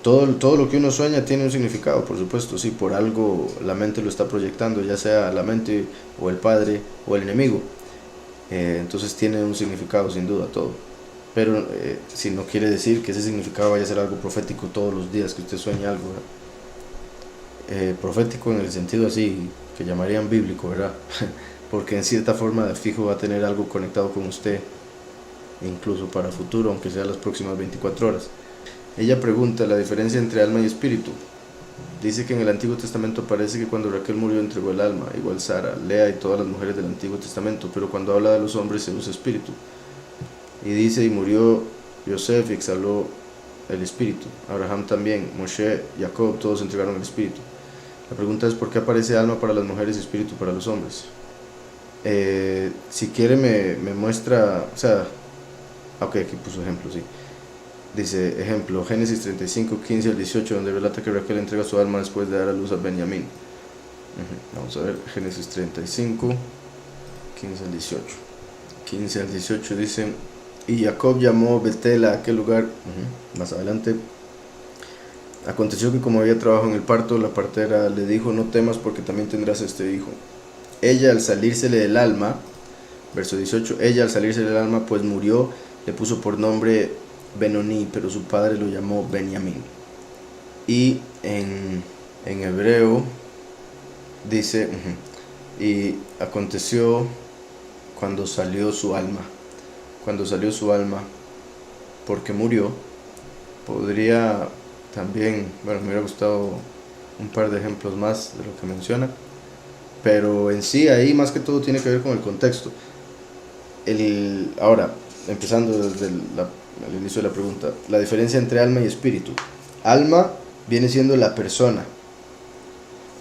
todo lo que uno sueña tiene un significado, por supuesto, sí, por algo la mente lo está proyectando, ya sea la mente, o el Padre, o el enemigo. Entonces tiene un significado sin duda todo. Pero si no quiere decir que ese significado vaya a ser algo profético todos los días que usted sueñe algo, profético en el sentido así que llamarían bíblico, ¿verdad? Porque en cierta forma de fijo va a tener algo conectado con usted, incluso para futuro, aunque sea las próximas 24 horas. Ella pregunta la diferencia entre alma y espíritu. Dice que en el Antiguo Testamento parece que cuando Raquel murió entregó el alma, igual Sara, Lea y todas las mujeres del Antiguo Testamento, pero cuando habla de los hombres se usa espíritu. Y dice, y murió Yosef y exhaló el espíritu. Abraham también, Moshe, Jacob, todos entregaron el espíritu. La pregunta es, ¿por qué aparece alma para las mujeres y espíritu para los hombres? Si quiere me muestra, o sea, ok, aquí puso ejemplo, sí. Dice, ejemplo, Génesis 35, 15 al 18, donde relata que Raquel entrega su alma después de dar a luz a Benjamín. Vamos a ver, Génesis 35, 15 al 18. 15 al 18 dice, y Jacob llamó Betel a aquel lugar. Más adelante, aconteció que como había trabajo en el parto, la partera le dijo, no temas porque también tendrás este hijo. Ella al salírsele del alma, verso 18, ella al salirse del alma pues murió, le puso por nombre Benoní, pero su padre lo llamó Benjamín. Y en hebreo dice, y aconteció cuando salió su alma, porque murió. Podría también, bueno, me hubiera gustado un par de ejemplos más de lo que menciona, pero en sí ahí más que todo tiene que ver con el contexto. Ahora, empezando desde el inicio de la pregunta, la diferencia entre alma y espíritu. Alma viene siendo la persona,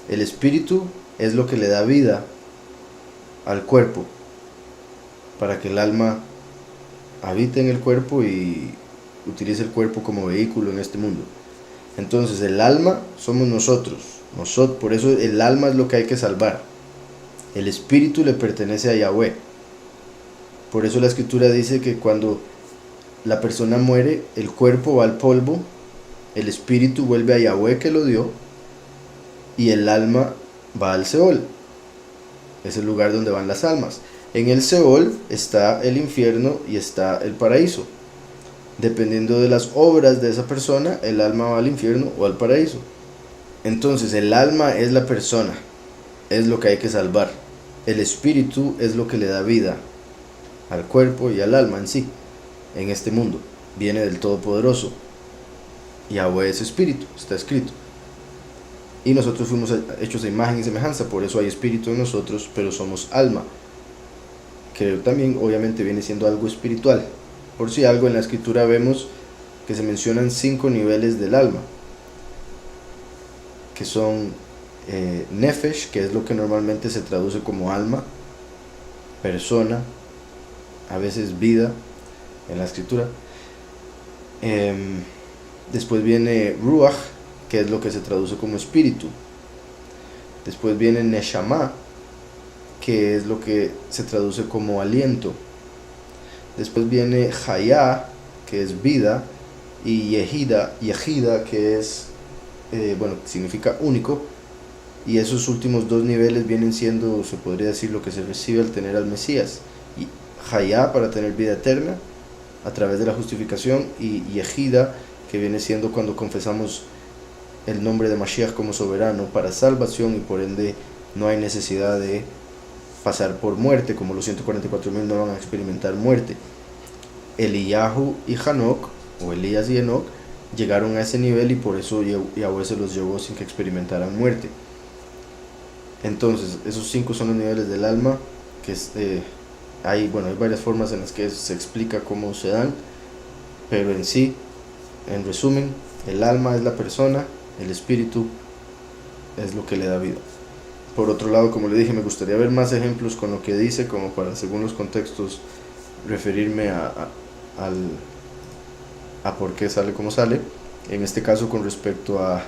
el espíritu es lo que le da vida al cuerpo, para que el alma habite en el cuerpo y utilice el cuerpo como vehículo en este mundo. Entonces el alma somos nosotros, por eso el alma es lo que hay que salvar. El espíritu le pertenece a Yahweh. Por eso la escritura dice que cuando la persona muere, el cuerpo va al polvo, el espíritu vuelve a Yahweh que lo dio, y el alma va al Seol. Es el lugar donde van las almas. En el Seol está el infierno y está el paraíso. Dependiendo de las obras de esa persona, el alma va al infierno o al paraíso. Entonces el alma es la persona, es lo que hay que salvar. El espíritu es lo que le da vida al cuerpo y al alma en sí, en este mundo. Viene del Todopoderoso. Yahweh es espíritu, está escrito. Y nosotros fuimos hechos de imagen y semejanza, por eso hay espíritu en nosotros, pero somos alma, que también obviamente viene siendo algo espiritual. Por si algo, en la escritura vemos que se mencionan 5 niveles del alma, que son Nefesh, que es lo que normalmente se traduce como alma, persona, a veces vida en la escritura. Después viene Ruach, que es lo que se traduce como espíritu. Después viene Neshama, que es lo que se traduce como aliento. Después viene Hayá, que es vida, y Yehida, que es, significa único. Y esos últimos dos niveles vienen siendo, se podría decir, lo que se recibe al tener al Mesías. Y Hayá, para tener vida eterna a través de la justificación, y Yehida, que viene siendo cuando confesamos el nombre de Mashiach como soberano para salvación, y por ende no hay necesidad de pasar por muerte, como los 144.000 no van a experimentar muerte. Eliyahu y Hanok, o Elías y Enoch, llegaron a ese nivel, y por eso Yahweh se los llevó sin que experimentaran muerte. Entonces, esos 5 son los niveles del alma, que hay varias formas en las que se explica cómo se dan, pero en sí, en resumen, el alma es la persona, el espíritu es lo que le da vida. Por otro lado, como le dije, me gustaría ver más ejemplos con lo que dice, como para, según los contextos, referirme a por qué sale como sale. En este caso, con respecto a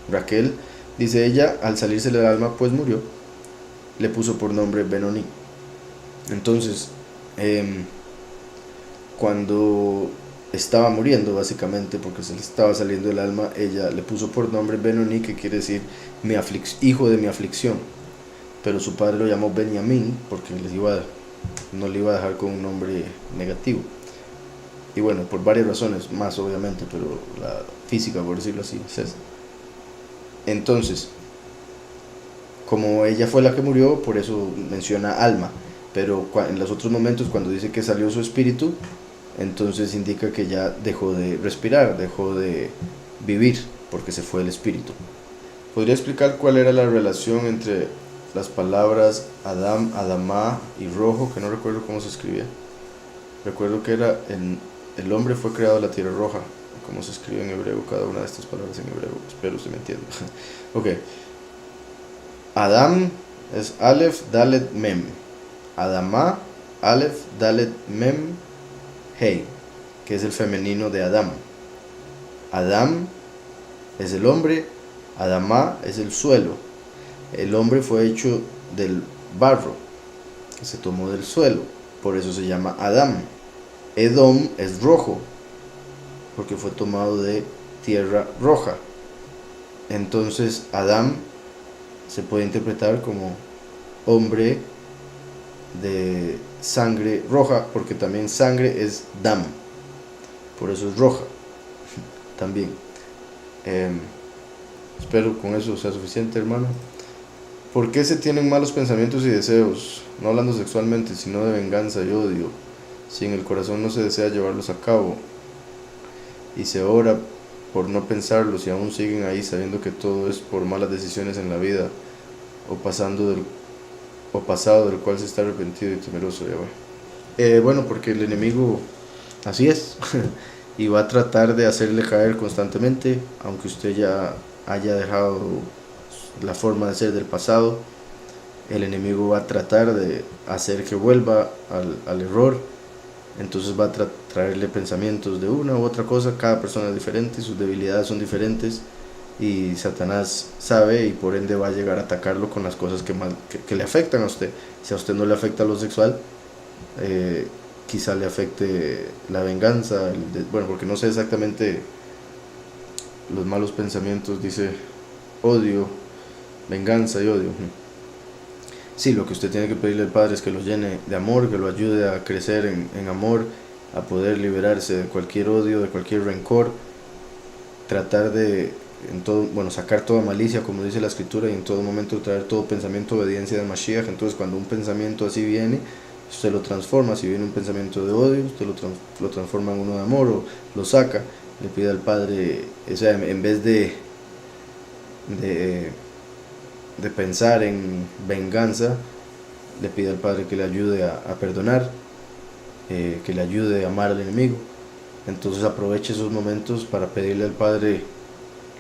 Raquel, dice ella, al salirse del alma, pues murió, le puso por nombre Benoni. Entonces, cuando estaba muriendo, básicamente, porque se le estaba saliendo el alma, ella le puso por nombre Benoni, que quiere decir hijo de mi aflicción. Pero su padre lo llamó Benjamín, porque no le iba a dejar con un nombre negativo. Y bueno, por varias razones más, obviamente, pero la física, por decirlo así, es esa. Entonces, como ella fue la que murió, por eso menciona alma. Pero en los otros momentos, cuando dice que salió su espíritu, entonces indica que ya dejó de respirar, dejó de vivir, porque se fue el espíritu. ¿Podría explicar cuál era la relación entre las palabras Adam, Adamá y rojo, que no recuerdo cómo se escribía? Recuerdo que era el hombre fue creado de la tierra roja, como se escribe en hebreo, cada una de estas palabras en hebreo, espero se me entienda. Ok, Adam es Aleph, Dalet, Mem. Adamá, Aleph, Dalet, Mem, Hey, que es el femenino de Adam. Adam es el hombre, Adamá es el suelo. El hombre fue hecho del barro, que se tomó del suelo, por eso se llama Adam. Edom es rojo, porque fue tomado de tierra roja. Entonces Adam se puede interpretar como hombre de sangre roja, porque también sangre es dam, por eso es roja también. Espero con eso sea suficiente, hermano. ¿Por qué se tienen malos pensamientos y deseos? No hablando sexualmente, sino de venganza y odio. Si en el corazón no se desea llevarlos a cabo y se ora por no pensarlos, y aún siguen ahí sabiendo que todo es por malas decisiones en la vida o pasado del cual se está arrepentido y temeroso. Bueno, porque el enemigo así es y va a tratar de hacerle caer constantemente, aunque usted ya haya dejado la forma de ser del pasado. El enemigo va a tratar de hacer que vuelva al error. Entonces va a traerle pensamientos de una u otra cosa. Cada persona es diferente, sus debilidades son diferentes, y Satanás sabe, y por ende va a llegar a atacarlo con las cosas que le afectan a usted. Si a usted no le afecta lo sexual, quizá le afecte la venganza, porque no sé exactamente los malos pensamientos, dice odio, venganza y odio. Sí, lo que usted tiene que pedirle al Padre es que lo llene de amor, que lo ayude a crecer en amor, a poder liberarse de cualquier odio, de cualquier rencor, tratar de sacar toda malicia, como dice la Escritura, y en todo momento traer todo pensamiento de obediencia de Mashiach. Entonces, cuando un pensamiento así viene, usted lo transforma. Si viene un pensamiento de odio, usted lo transforma en uno de amor, o lo saca. Le pide al Padre, o sea, en vez de pensar en venganza, le pide al Padre que le ayude a perdonar, que le ayude a amar al enemigo. Entonces aproveche esos momentos para pedirle al Padre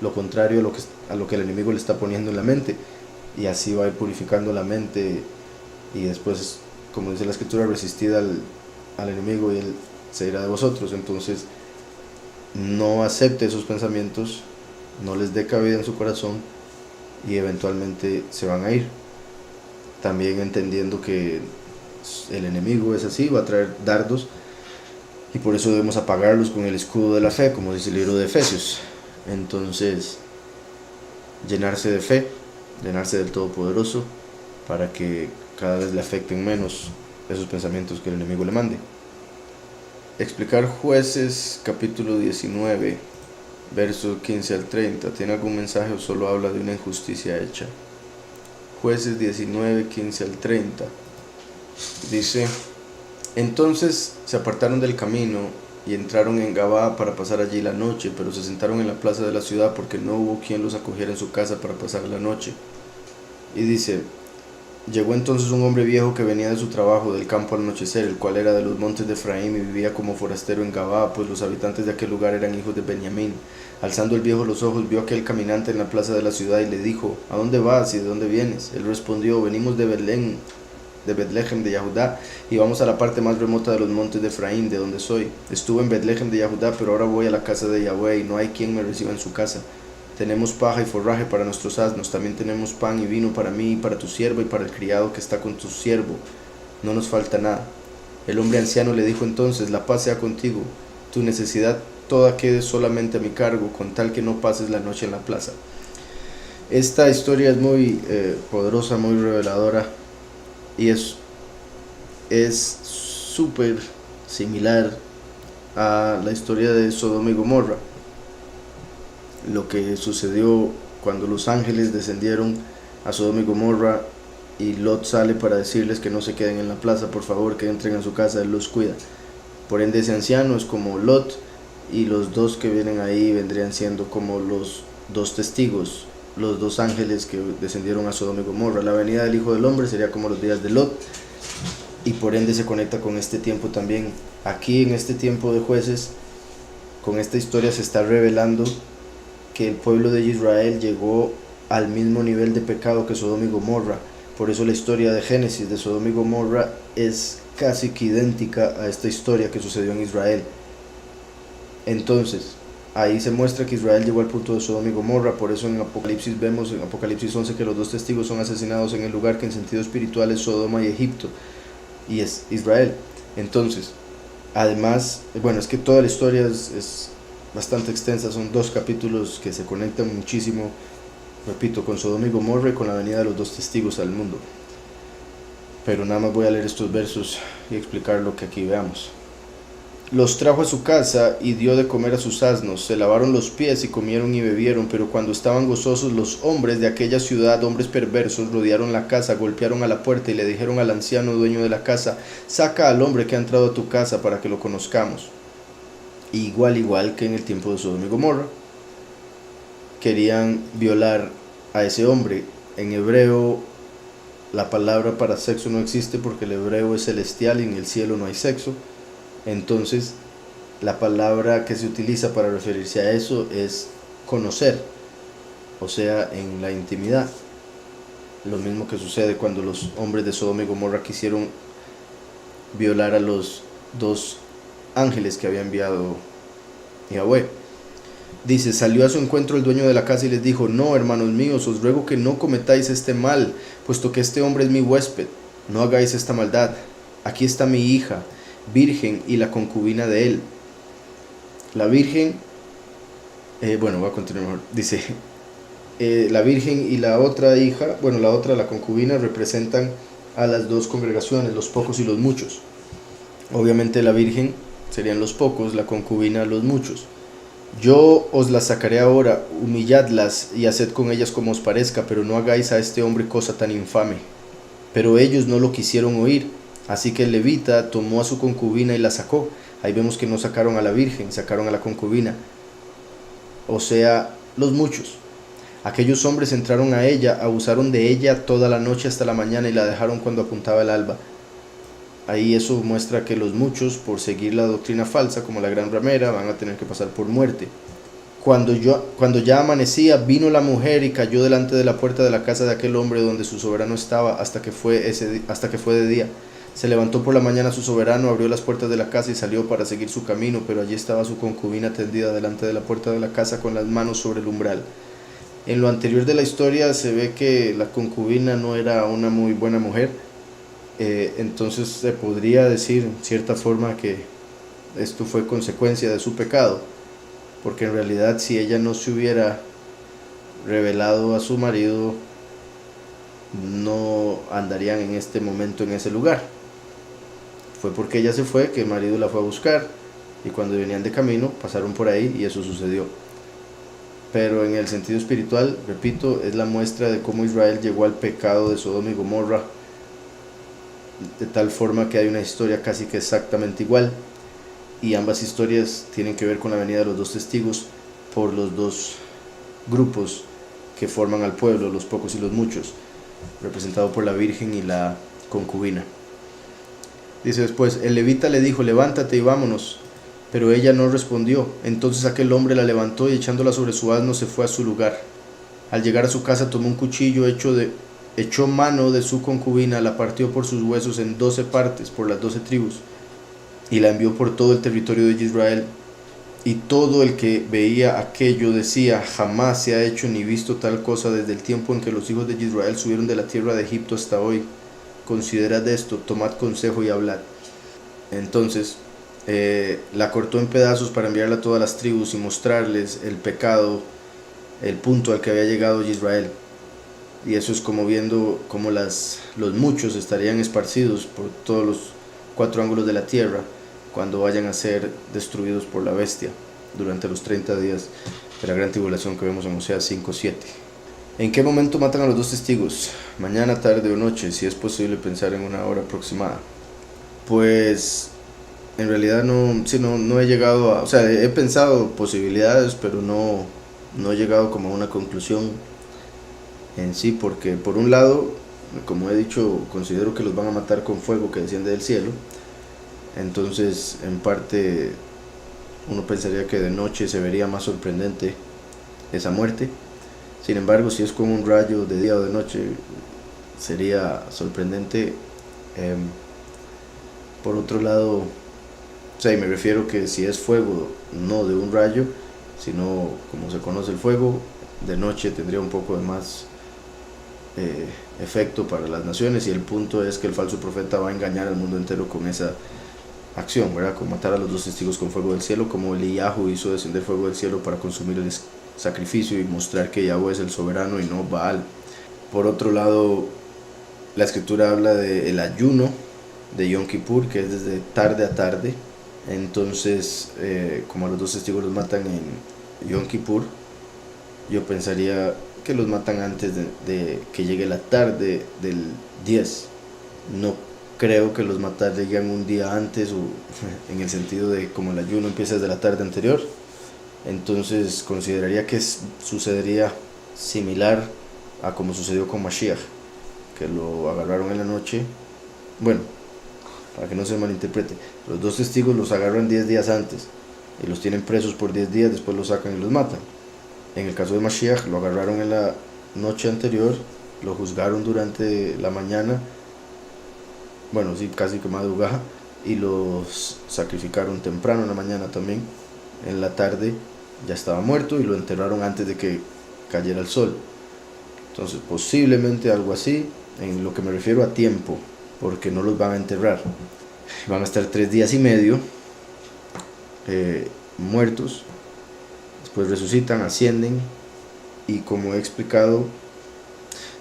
lo contrario a lo que el enemigo le está poniendo en la mente, y así va a ir purificando la mente, y después, como dice la Escritura, resistid al enemigo y él se irá de vosotros. Entonces no acepte esos pensamientos, no les dé cabida en su corazón, y eventualmente se van a ir. También entendiendo que el enemigo es así, va a traer dardos, y por eso debemos apagarlos con el escudo de la fe, como dice el libro de Efesios. Entonces, llenarse de fe, llenarse del Todopoderoso, para que cada vez le afecten menos esos pensamientos que el enemigo le mande. Explicar Jueces capítulo 19, versos 15 al 30. ¿Tiene algún mensaje o solo habla de una injusticia hecha? Jueces 19, 15 al 30. Dice: entonces se apartaron del camino y entraron en Gabá para pasar allí la noche, pero se sentaron en la plaza de la ciudad porque no hubo quien los acogiera en su casa para pasar la noche. Y dice: llegó entonces un hombre viejo que venía de su trabajo del campo al anochecer, el cual era de los montes de Efraín y vivía como forastero en Gabá, pues los habitantes de aquel lugar eran hijos de Benjamín. Alzando el viejo los ojos, vio a aquel caminante en la plaza de la ciudad y le dijo: ¿a dónde vas y de dónde vienes? Él respondió: venimos de Belén, de Betlehem de Yahudá, y vamos a la parte más remota de los montes de Efraín, de donde soy. Estuve en Betlehem de Yahudá, pero ahora voy a la casa de Yahweh y no hay quien me reciba en su casa. Tenemos paja y forraje para nuestros asnos, también tenemos pan y vino para mí y para tu siervo y para el criado que está con tu siervo. No nos falta nada. El hombre anciano le dijo entonces: la paz sea contigo, tu necesidad toda quede solamente a mi cargo, con tal que no pases la noche en la plaza. Esta historia es muy poderosa, muy reveladora, y es súper similar a la historia de Sodoma y Gomorra, lo que sucedió cuando los ángeles descendieron a Sodoma y Gomorra y Lot sale para decirles que no se queden en la plaza, por favor, que entren a su casa, él los cuida. Por ende, ese anciano es como Lot, y los dos que vienen ahí vendrían siendo como los dos testigos, los dos ángeles que descendieron a Sodoma y Gomorra. La venida del Hijo del Hombre sería como los días de Lot, y por ende se conecta con este tiempo también. Aquí en este tiempo de Jueces, con esta historia se está revelando que el pueblo de Israel llegó al mismo nivel de pecado que Sodoma y Gomorra. Por eso la historia de Génesis de Sodoma y Gomorra es casi que idéntica a esta historia que sucedió en Israel. Entonces, ahí se muestra que Israel llegó al punto de Sodoma y Gomorra. Por eso en Apocalipsis vemos, en Apocalipsis 11, que los dos testigos son asesinados en el lugar que en sentido espiritual es Sodoma y Egipto, y es Israel. Entonces, además, bueno, es que toda la historia es bastante extensa, son 2 capítulos que se conectan muchísimo, repito, con Sodoma y Gomorra y con la venida de los dos testigos al mundo. Pero nada más voy a leer estos versos y explicar lo que aquí veamos. Los trajo a su casa y dio de comer a sus asnos, se lavaron los pies y comieron y bebieron, pero cuando estaban gozosos los hombres de aquella ciudad, hombres perversos, rodearon la casa, golpearon a la puerta y le dijeron al anciano dueño de la casa: saca al hombre que ha entrado a tu casa para que lo conozcamos. Igual que en el tiempo de Sodoma y Gomorra, querían violar a ese hombre. En hebreo la palabra para sexo no existe porque el hebreo es celestial y en el cielo no hay sexo. Entonces la palabra que se utiliza para referirse a eso es conocer, o sea, en la intimidad. Lo mismo que sucede cuando los hombres de Sodoma y Gomorra quisieron violar a los 2 ángeles que había enviado Yahweh. Dice: salió a su encuentro el dueño de la casa y les dijo: no, hermanos míos, os ruego que no cometáis este mal, puesto que este hombre es mi huésped. No hagáis esta maldad. Aquí está mi hija virgen y la concubina de él. La virgen, voy a continuar mejor. Dice: la virgen y la otra hija, la concubina, representan a las 2 congregaciones, los pocos y los muchos. Obviamente la virgen serían los pocos, la concubina los muchos. Yo os las sacaré ahora, humilladlas y haced con ellas como os parezca, pero no hagáis a este hombre cosa tan infame. Pero ellos no lo quisieron oír, así que el levita tomó a su concubina y la sacó. Ahí vemos que no sacaron a la virgen, sacaron a la concubina, o sea, los muchos. Aquellos hombres entraron a ella, abusaron de ella toda la noche hasta la mañana y la dejaron cuando apuntaba el alba. Ahí eso muestra que los muchos, por seguir la doctrina falsa, como la gran ramera, van a tener que pasar por muerte. Cuando ya amanecía, vino la mujer y cayó delante de la puerta de la casa de aquel hombre donde su soberano estaba hasta que fue de día. Se levantó por la mañana su soberano, abrió las puertas de la casa y salió para seguir su camino, pero allí estaba su concubina tendida delante de la puerta de la casa con las manos sobre el umbral. En lo anterior de la historia se ve que la concubina no era una muy buena mujer, entonces se podría decir en cierta forma que esto fue consecuencia de su pecado, porque en realidad si ella no se hubiera revelado a su marido, no andarían en este momento en ese lugar. Fue porque ella se fue que el marido la fue a buscar, y cuando venían de camino pasaron por ahí y eso sucedió. Pero en el sentido espiritual, repito, es la muestra de cómo Israel llegó al pecado de Sodoma y Gomorra, de tal forma que hay una historia casi que exactamente igual, y ambas historias tienen que ver con la venida de los dos testigos por los dos grupos que forman al pueblo, los pocos y los muchos, representado por la virgen y la concubina. Dice después, el levita le dijo, levántate y vámonos. Pero ella no respondió. Entonces aquel hombre la levantó y echándola sobre su asno se fue a su lugar. Al llegar a su casa tomó un cuchillo echó mano de su concubina, la partió por sus huesos en 12 partes, por las 12 tribus, y la envió por todo el territorio de Israel. Y todo el que veía aquello decía, jamás se ha hecho ni visto tal cosa desde el tiempo en que los hijos de Israel subieron de la tierra de Egipto hasta hoy. Considerad esto, tomad consejo y hablad. Entonces la cortó en pedazos para enviarla a todas las tribus y mostrarles el pecado, el punto al que había llegado Israel. Y eso es como viendo cómo los muchos estarían esparcidos por todos los 4 ángulos de la tierra cuando vayan a ser destruidos por la bestia durante los 30 días de la gran tribulación que vemos en Oseas 5:7. ¿En qué momento matan a los 2 testigos? Mañana, tarde o noche, si es posible pensar en una hora aproximada. Pues en realidad no he llegado a, o sea, he pensado posibilidades, pero no he llegado como a una conclusión en sí, porque por un lado, como he dicho, considero que los van a matar con fuego que desciende del cielo. Entonces, en parte, uno pensaría que de noche se vería más sorprendente esa muerte. Sin embargo, si es con un rayo de día o de noche, sería sorprendente. Por otro lado, o sea, y me refiero que si es fuego, no de un rayo, sino como se conoce el fuego, de noche tendría un poco de más efecto para las naciones, y el punto es que el falso profeta va a engañar al mundo entero con esa acción, ¿verdad? Con matar a los 2 testigos con fuego del cielo, como Eliyahu hizo descender fuego del cielo para consumir el sacrificio y mostrar que Yahweh es el soberano y no Baal. Por otro lado, la escritura habla del ayuno de Yom Kippur, que es desde tarde a tarde. Entonces, como a los 2 testigos los matan en Yom Kippur, yo pensaría que los matan antes de que llegue la tarde del 10. No creo que los matarían un día antes, o en el sentido de como el ayuno empieza desde la tarde anterior. Entonces consideraría que sucedería similar a como sucedió con Mashiach, que lo agarraron en la noche. Bueno, para que no se malinterprete, los 2 testigos los agarran 10 días antes y los tienen presos por 10 días, después los sacan y los matan. En el caso de Mashiach, lo agarraron en la noche anterior, lo juzgaron durante la mañana, bueno, sí, casi que madrugada, y los sacrificaron temprano en la mañana también. En la tarde ya estaba muerto y lo enterraron antes de que cayera el sol. Entonces, posiblemente algo así, en lo que me refiero a tiempo, porque no los van a enterrar. Van a estar 3 días y medio muertos, después resucitan, ascienden, y como he explicado,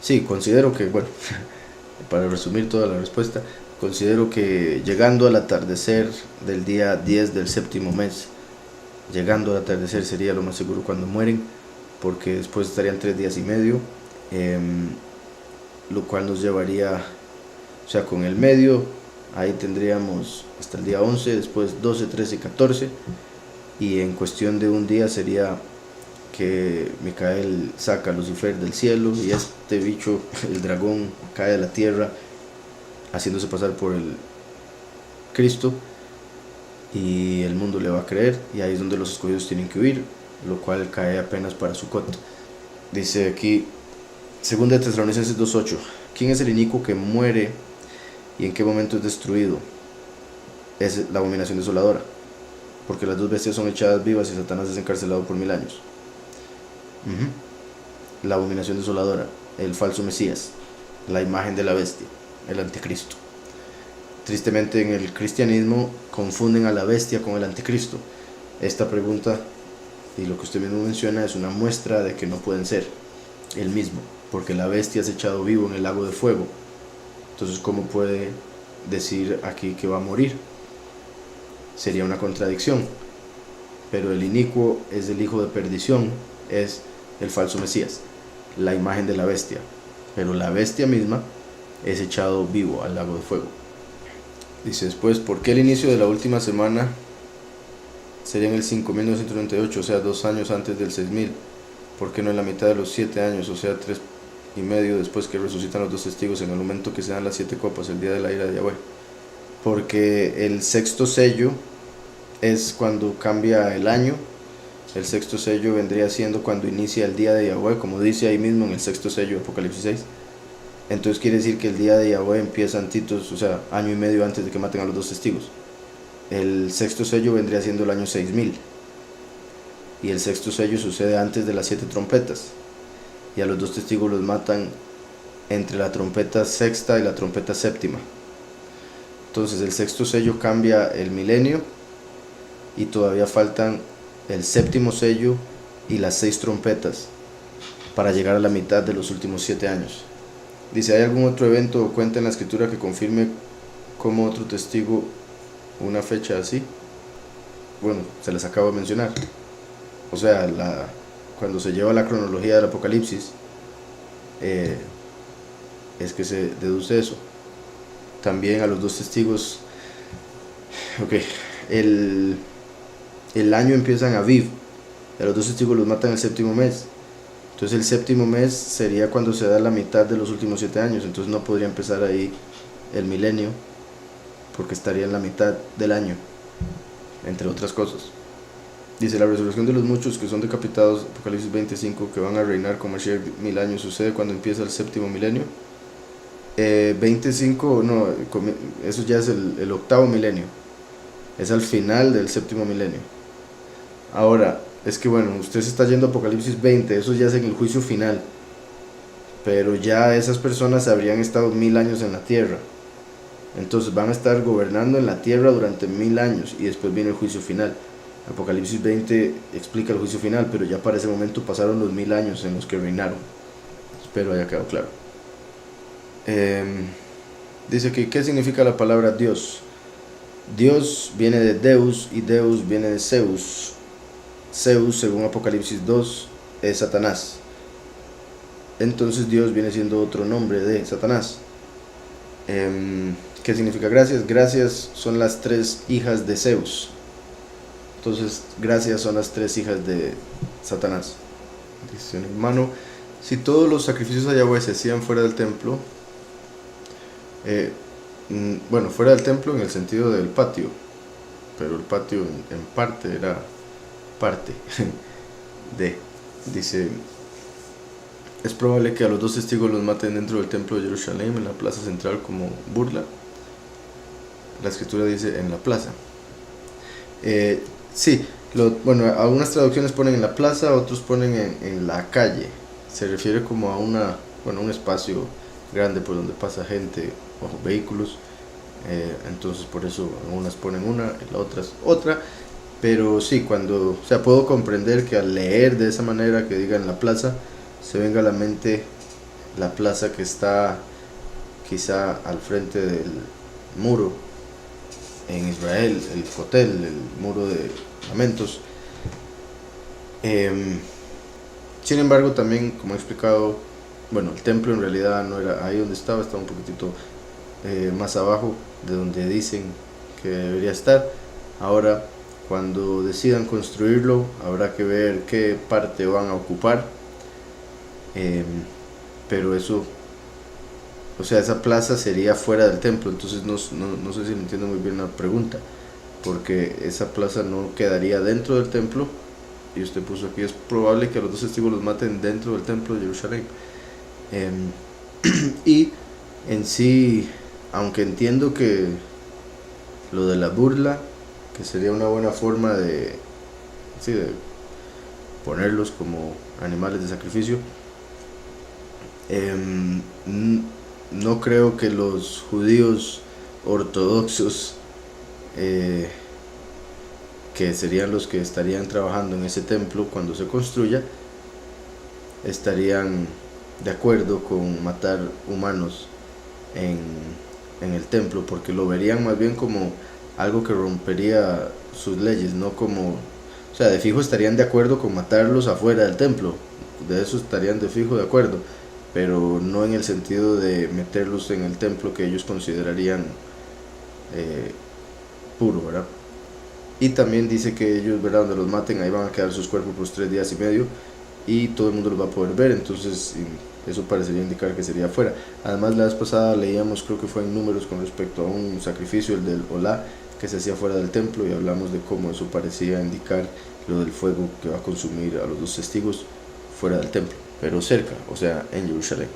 sí, considero que, bueno, para resumir toda la respuesta, considero que llegando al atardecer del día 10 del 7º mes, llegando al atardecer sería lo más seguro cuando mueren, porque después estarían 3 días y medio, lo cual nos llevaría, o sea, con el medio, ahí tendríamos hasta el día 11, después 12, 13 y 14, y en cuestión de un día sería que Micael saca a Lucifer del cielo, y este bicho, el dragón, cae a la tierra haciéndose pasar por el Cristo, y el mundo le va a creer, y ahí es donde los escogidos tienen que huir, lo cual cae apenas para Sukkot. Dice aquí, 2 Tesalonicenses 2:8, ¿quién es el inicuo que muere y en qué momento es destruido? Es la abominación desoladora, porque las 2 bestias son echadas vivas y Satanás es encarcelado por 1000 años. la abominación desoladora, el falso Mesías, la imagen de la bestia, el anticristo. Tristemente en el cristianismo confunden a la bestia con el anticristo. Esta pregunta y lo que usted mismo menciona es una muestra de que no pueden ser el mismo, porque la bestia es echado vivo en el lago de fuego. Entonces, ¿cómo puede decir aquí que va a morir? Sería una contradicción. Pero el inicuo es el hijo de perdición, es el falso Mesías, la imagen de la bestia. Pero la bestia misma es echado vivo al lago de fuego. Dice después, ¿por qué el inicio de la última semana sería en el 5998, o sea, 2 años antes del 6000? ¿Por qué no en la mitad de los 7 años, o sea, 3 y medio después que resucitan los 2 testigos, en el momento que se dan las 7 copas, el día de la ira de Yahweh? Porque el sexto sello es cuando cambia el año. El sexto sello vendría siendo cuando inicia el día de Yahweh, como dice ahí mismo en el sexto sello de Apocalipsis 6. Entonces quiere decir que el día de Yahweh empieza antitos, o sea, año y medio antes de que maten a los 2 testigos. El sexto sello vendría siendo el año 6000. Y el sexto sello sucede antes de las 7 trompetas. Y a los 2 testigos los matan entre la trompeta sexta y la trompeta séptima. Entonces el sexto sello cambia el milenio y todavía faltan el séptimo sello y las 6 trompetas para llegar a la mitad de los últimos 7 años. Dice, ¿hay algún otro evento o cuenta en la escritura que confirme como otro testigo una fecha así? Bueno, se les acabo de mencionar. O sea, cuando se lleva la cronología del Apocalipsis, es que se deduce eso. También a los 2 testigos, ok, el año empieza en Aviv, a los 2 testigos los matan el séptimo mes. Entonces el séptimo mes sería cuando se da la mitad de los últimos 7 años. Entonces no podría empezar ahí el milenio, porque estaría en la mitad del año, entre otras cosas. Dice, la resurrección de los muchos que son decapitados, Apocalipsis 25, que van a reinar con Mashiach 1000 años, sucede cuando empieza el séptimo milenio. 25, no, eso ya es el octavo milenio, es al final del séptimo milenio. Ahora, es que bueno, usted se está yendo a Apocalipsis 20, eso ya es en el juicio final, pero ya esas personas habrían estado 1000 años en la tierra, entonces van a estar gobernando en la tierra durante 1000 años y después viene el juicio final. Apocalipsis 20 explica el juicio final, pero ya para ese momento pasaron los 1000 años en los que reinaron. Espero haya quedado claro. Dice que, ¿qué significa la palabra Dios? Dios viene de Deus y Deus viene de Zeus. Zeus, según Apocalipsis 2, es Satanás. Entonces Dios viene siendo otro nombre de Satanás. ¿Qué significa gracias? Gracias son las 3 hijas de Zeus. Entonces, gracias son las 3 hijas de Satanás. Dice un hermano, si todos los sacrificios a Yahweh se hacían fuera del templo, bueno, fuera del templo en el sentido del patio, pero el patio en parte era parte de, dice, es probable que a los 2 testigos los maten dentro del templo de Jerusalén, en la plaza central, como burla. La escritura dice en la plaza. Sí, bueno, algunas traducciones ponen en la plaza, otros ponen en la calle. Se refiere como a un espacio grande por donde pasa gente o vehículos. Entonces por eso unas ponen una y las otras otra. Pero sí, o sea, puedo comprender que al leer de esa manera que diga en la plaza, se venga a la mente la plaza que está quizá al frente del muro en Israel, el Kotel, el muro de lamentos. Sin embargo, también, como he explicado, bueno, el templo en realidad no era ahí donde estaba un poquitito más abajo de donde dicen que debería estar. Ahora, cuando decidan construirlo, habrá que ver qué parte van a ocupar, pero eso, o sea, esa plaza sería fuera del templo. Entonces no sé si entiendo muy bien la pregunta, porque esa plaza no quedaría dentro del templo, y usted puso aquí, es probable que a los 2 testigos los maten dentro del templo de Jerusalén. Y en sí, aunque entiendo que lo de la burla, que sería una buena forma de ponerlos como animales de sacrificio, Em, no creo que los judíos ortodoxos, eh, que serían los que estarían trabajando en ese templo cuando se construya, estarían de acuerdo con matar humanos en, en el templo, porque lo verían más bien como algo que rompería sus leyes, no como, o sea, de fijo estarían de acuerdo con matarlos afuera del templo, de eso estarían de fijo de acuerdo, pero no en el sentido de meterlos en el templo que ellos considerarían eh, puro, ¿verdad? Y también dice que ellos, ¿verdad? Donde los maten, ahí van a quedar sus cuerpos por 3 días y medio y todo el mundo los va a poder ver, entonces eso parecería indicar que sería afuera. Además, la vez pasada leíamos, creo que fue en Números, con respecto a un sacrificio, el del Olá, que se hacía fuera del templo, y hablamos de cómo eso parecía indicar lo del fuego que va a consumir a los dos testigos fuera del templo, pero cerca, o sea, en Jerusalén.